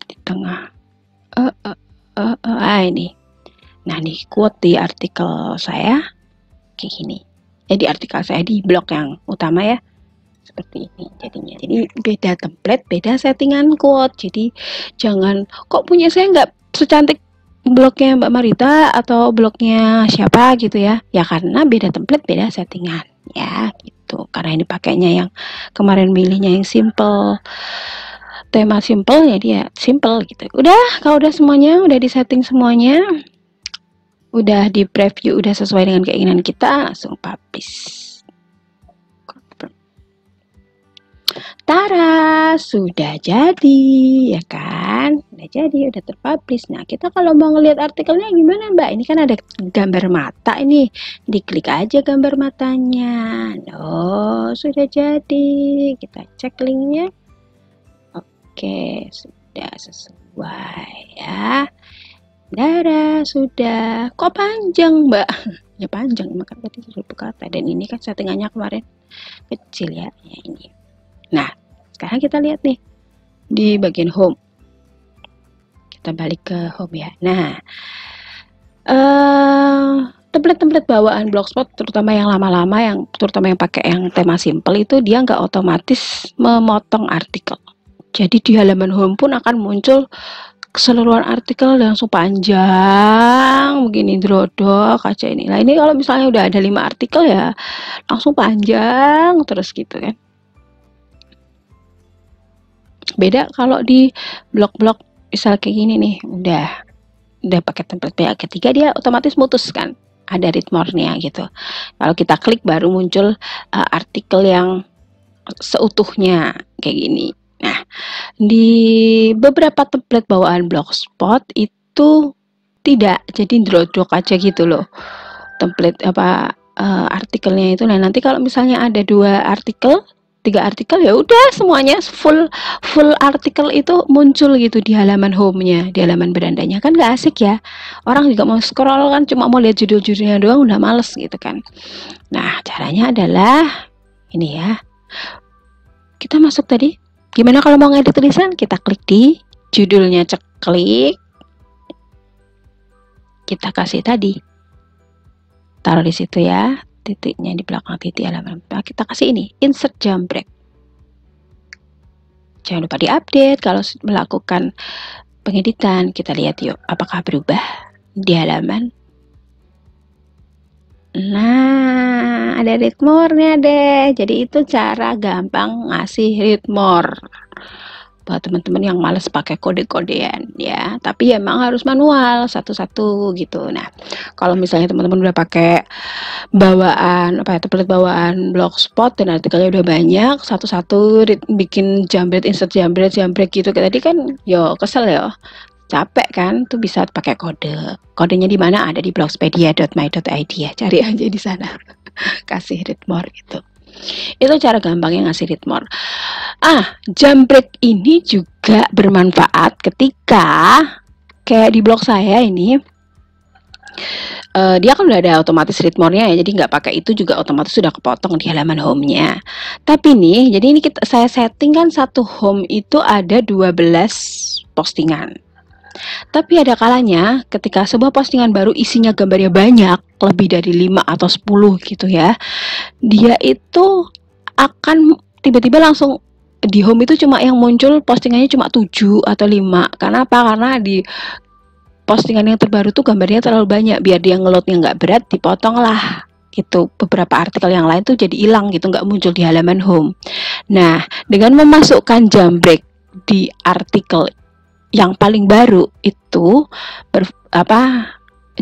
di tengah? Ini. Nah, di quote di artikel saya kayak gini. Di artikel saya di blog yang utama ya, seperti ini jadinya. Jadi beda template, beda settingan quote. Jadi jangan kok punya saya nggak secantik blognya Mbak Marita atau blognya siapa gitu ya. Ya karena beda template, beda settingan ya gitu. Karena ini pakainya yang kemarin milihnya yang simple, tema simple, jadi ya simple gitu. Udah, kalau udah semuanya, udah di setting semuanya, udah di preview, udah sesuai dengan keinginan kita, langsung publish. Tara, sudah jadi, ya kan? Udah jadi, udah terpublish. Nah, kita kalau mau ngelihat artikelnya gimana, Mbak? Ini kan ada gambar mata ini. Diklik aja gambar matanya. Oh, sudah jadi. Kita cek linknya. Oke, sudah sesuai ya. Tara, sudah. Kok panjang, Mbak? Ya panjang, makanya tadi sudah berkata. Dan ini kan settingannya kemarin kecil ya. Ya ini. Nah, sekarang kita lihat nih di bagian home. Kita balik ke home ya. Nah, template-template bawaan Blogspot, terutama yang lama-lama, terutama yang pakai yang tema simple itu, dia nggak otomatis memotong artikel. Jadi di halaman home pun akan muncul keseluruhan artikel langsung panjang begini, drodok kaca ini. Nah, ini kalau misalnya udah ada 5 artikel ya langsung panjang terus gitu kan. Beda kalau di blog-blog misal kayak gini nih, udah pakai template pihak ketiga, dia otomatis mutus kan, ada read more-nya gitu. Kalau kita klik baru muncul artikel yang seutuhnya kayak gini. Nah, di beberapa template bawaan Blogspot itu tidak, jadi drodok aja gitu loh template artikelnya itu. Nah, nanti kalau misalnya ada 2 artikel, 3 artikel, ya udah semuanya full artikel itu muncul gitu di halaman home-nya, di halaman berandanya. Kan gak asik ya, orang juga mau scroll kan cuma mau lihat judul-judulnya doang udah males gitu kan. Nah, caranya adalah ini ya, kita masuk tadi, gimana kalau mau ngedit tulisan, kita klik di judulnya, klik, kita kasih tadi, taruh di situ ya, titiknya di belakang titik halaman. Kita kasih ini, insert jam break. Jangan lupa diupdate kalau melakukan pengeditan. Kita lihat yuk, apakah berubah di halaman. Nah, ada read more-nya deh. Jadi itu cara gampang ngasih read more buat teman-teman yang males pakai kode-kodean ya. Tapi ya emang harus manual satu-satu gitu. Nah, kalau misalnya teman-teman udah pakai bawaan template bawaan Blogspot dan artikelnya udah banyak, satu-satu bikin jambret, insert jambret gitu kayak tadi kan, yo kesel ya, capek kan. Tuh bisa pakai kodenya di mana, ada di blogspedia.my.id ya, cari aja di sana. Kasih read more gitu. Itu cara gampangnya ngasih read more. Jambret ini juga bermanfaat ketika kayak di blog saya ini, dia kan udah ada otomatis read more-nya ya, jadi nggak pakai itu juga otomatis sudah kepotong di halaman home-nya. Tapi nih, jadi ini saya setting kan satu home itu ada 12 postingan. Tapi ada kalanya ketika sebuah postingan baru isinya gambarnya banyak, lebih dari 5 atau 10 gitu ya, dia itu akan tiba-tiba langsung di home itu cuma yang muncul postingannya cuma 7 atau 5. Karena apa? Karena di postingan yang terbaru tuh gambarnya terlalu banyak, biar dia ngeloadnya nggak berat, dipotong lah itu. Beberapa artikel yang lain tuh jadi hilang gitu, nggak muncul di halaman home. Nah, dengan memasukkan jambret di artikel yang paling baru itu,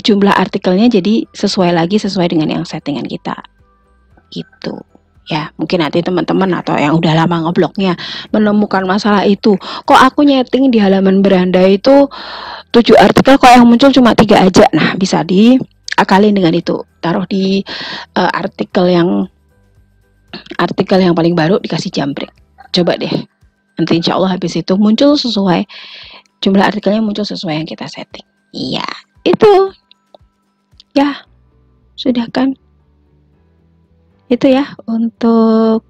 jumlah artikelnya jadi sesuai dengan yang settingan kita gitu ya. Mungkin nanti teman-teman atau yang udah lama ngeblognya menemukan masalah itu, kok aku nyeting di halaman beranda itu 7 artikel kok yang muncul cuma 3 aja. Nah, bisa di akalin dengan itu, taruh di artikel yang paling baru, dikasih jambret. Coba deh, nanti insya Allah habis itu muncul sesuai jumlah artikelnya, muncul sesuai yang kita setting. Iya, itu ya sudah kan, itu ya untuk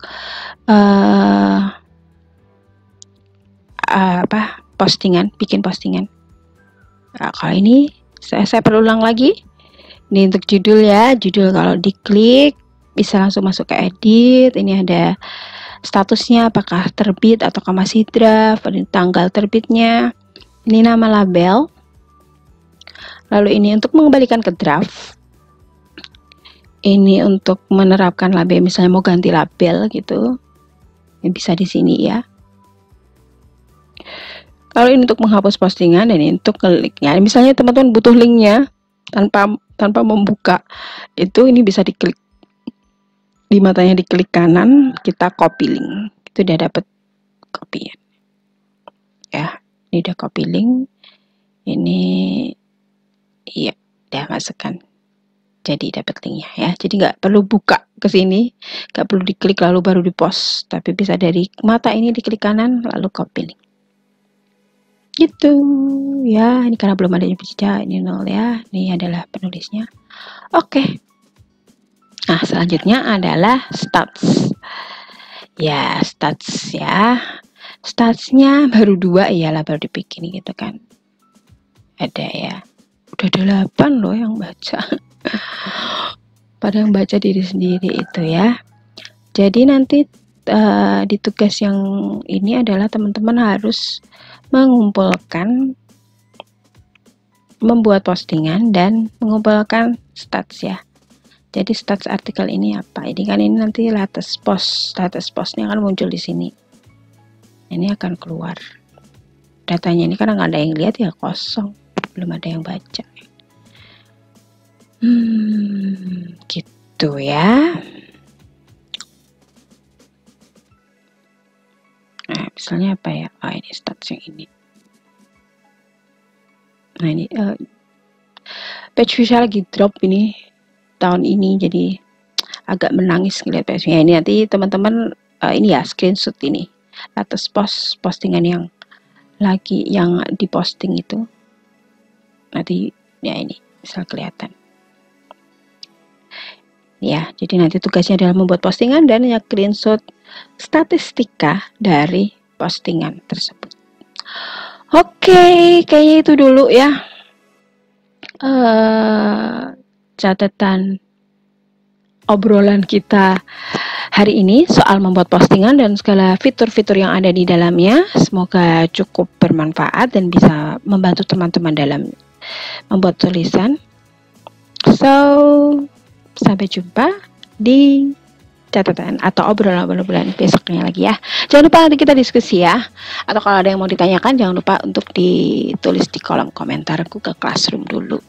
postingan, bikin postingan. Nah, kalau ini saya perulang lagi. Ini untuk judul ya, judul kalau diklik bisa langsung masuk ke edit. Ini ada statusnya, apakah terbit atau masih draft, ini tanggal terbitnya, ini nama label. Lalu ini untuk mengembalikan ke draft. Ini untuk menerapkan label, misalnya mau ganti label gitu. Ini bisa di sini ya. Lalu ini untuk menghapus postingan, dan ini untuk kliknya. Misalnya teman-teman butuh linknya tanpa membuka itu, ini bisa diklik di matanya, diklik kanan, kita copy link, itu udah dapet copy ya. Ini udah copy link, ini iya udah masukkan, jadi dapet linknya ya. Jadi nggak perlu buka ke sini, nggak perlu diklik lalu baru di post, tapi bisa dari mata ini diklik kanan lalu copy link gitu ya. Ini karena belum ada jejak, ini 0 ya. Ini adalah penulisnya. Oke. Nah, selanjutnya adalah stats. Ya, stats ya. Statsnya baru 2 iyalah, baru dibikin gitu kan. Ada ya. Udah 8 loh yang baca. Pada yang baca diri sendiri itu ya. Jadi nanti di tugas yang ini adalah teman-teman harus mengumpulkan, membuat postingan dan mengumpulkan stats ya. Jadi stats artikel ini apa? Ini kan ini nanti latest post, latest postnya akan muncul di sini. Ini akan keluar datanya. Ini karena nggak ada yang lihat ya, kosong, belum ada yang baca. Gitu ya. Nah, misalnya apa ya? Ini stats yang ini. Nah, ini page view lagi drop ini tahun ini, jadi agak menangis ngeliat page-nya. Ini nanti teman-teman ini ya, screenshot ini latest postingan yang lagi yang diposting itu. Nanti ya ini bisa kelihatan. Ya, jadi nanti tugasnya adalah membuat postingan dan ya screenshot statistika dari postingan tersebut. Oke, kayaknya itu dulu ya catatan obrolan kita hari ini soal membuat postingan dan segala fitur-fitur yang ada di dalamnya. Semoga cukup bermanfaat dan bisa membantu teman-teman dalam membuat tulisan. So, sampai jumpa di catatan atau obrolan besoknya lagi ya. Jangan lupa nanti kita diskusi ya. Atau kalau ada yang mau ditanyakan, jangan lupa untuk ditulis di kolom komentar Google Classroom dulu.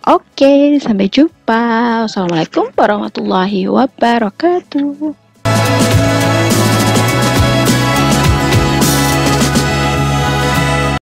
Oke, sampai jumpa. Wassalamualaikum warahmatullahi wabarakatuh.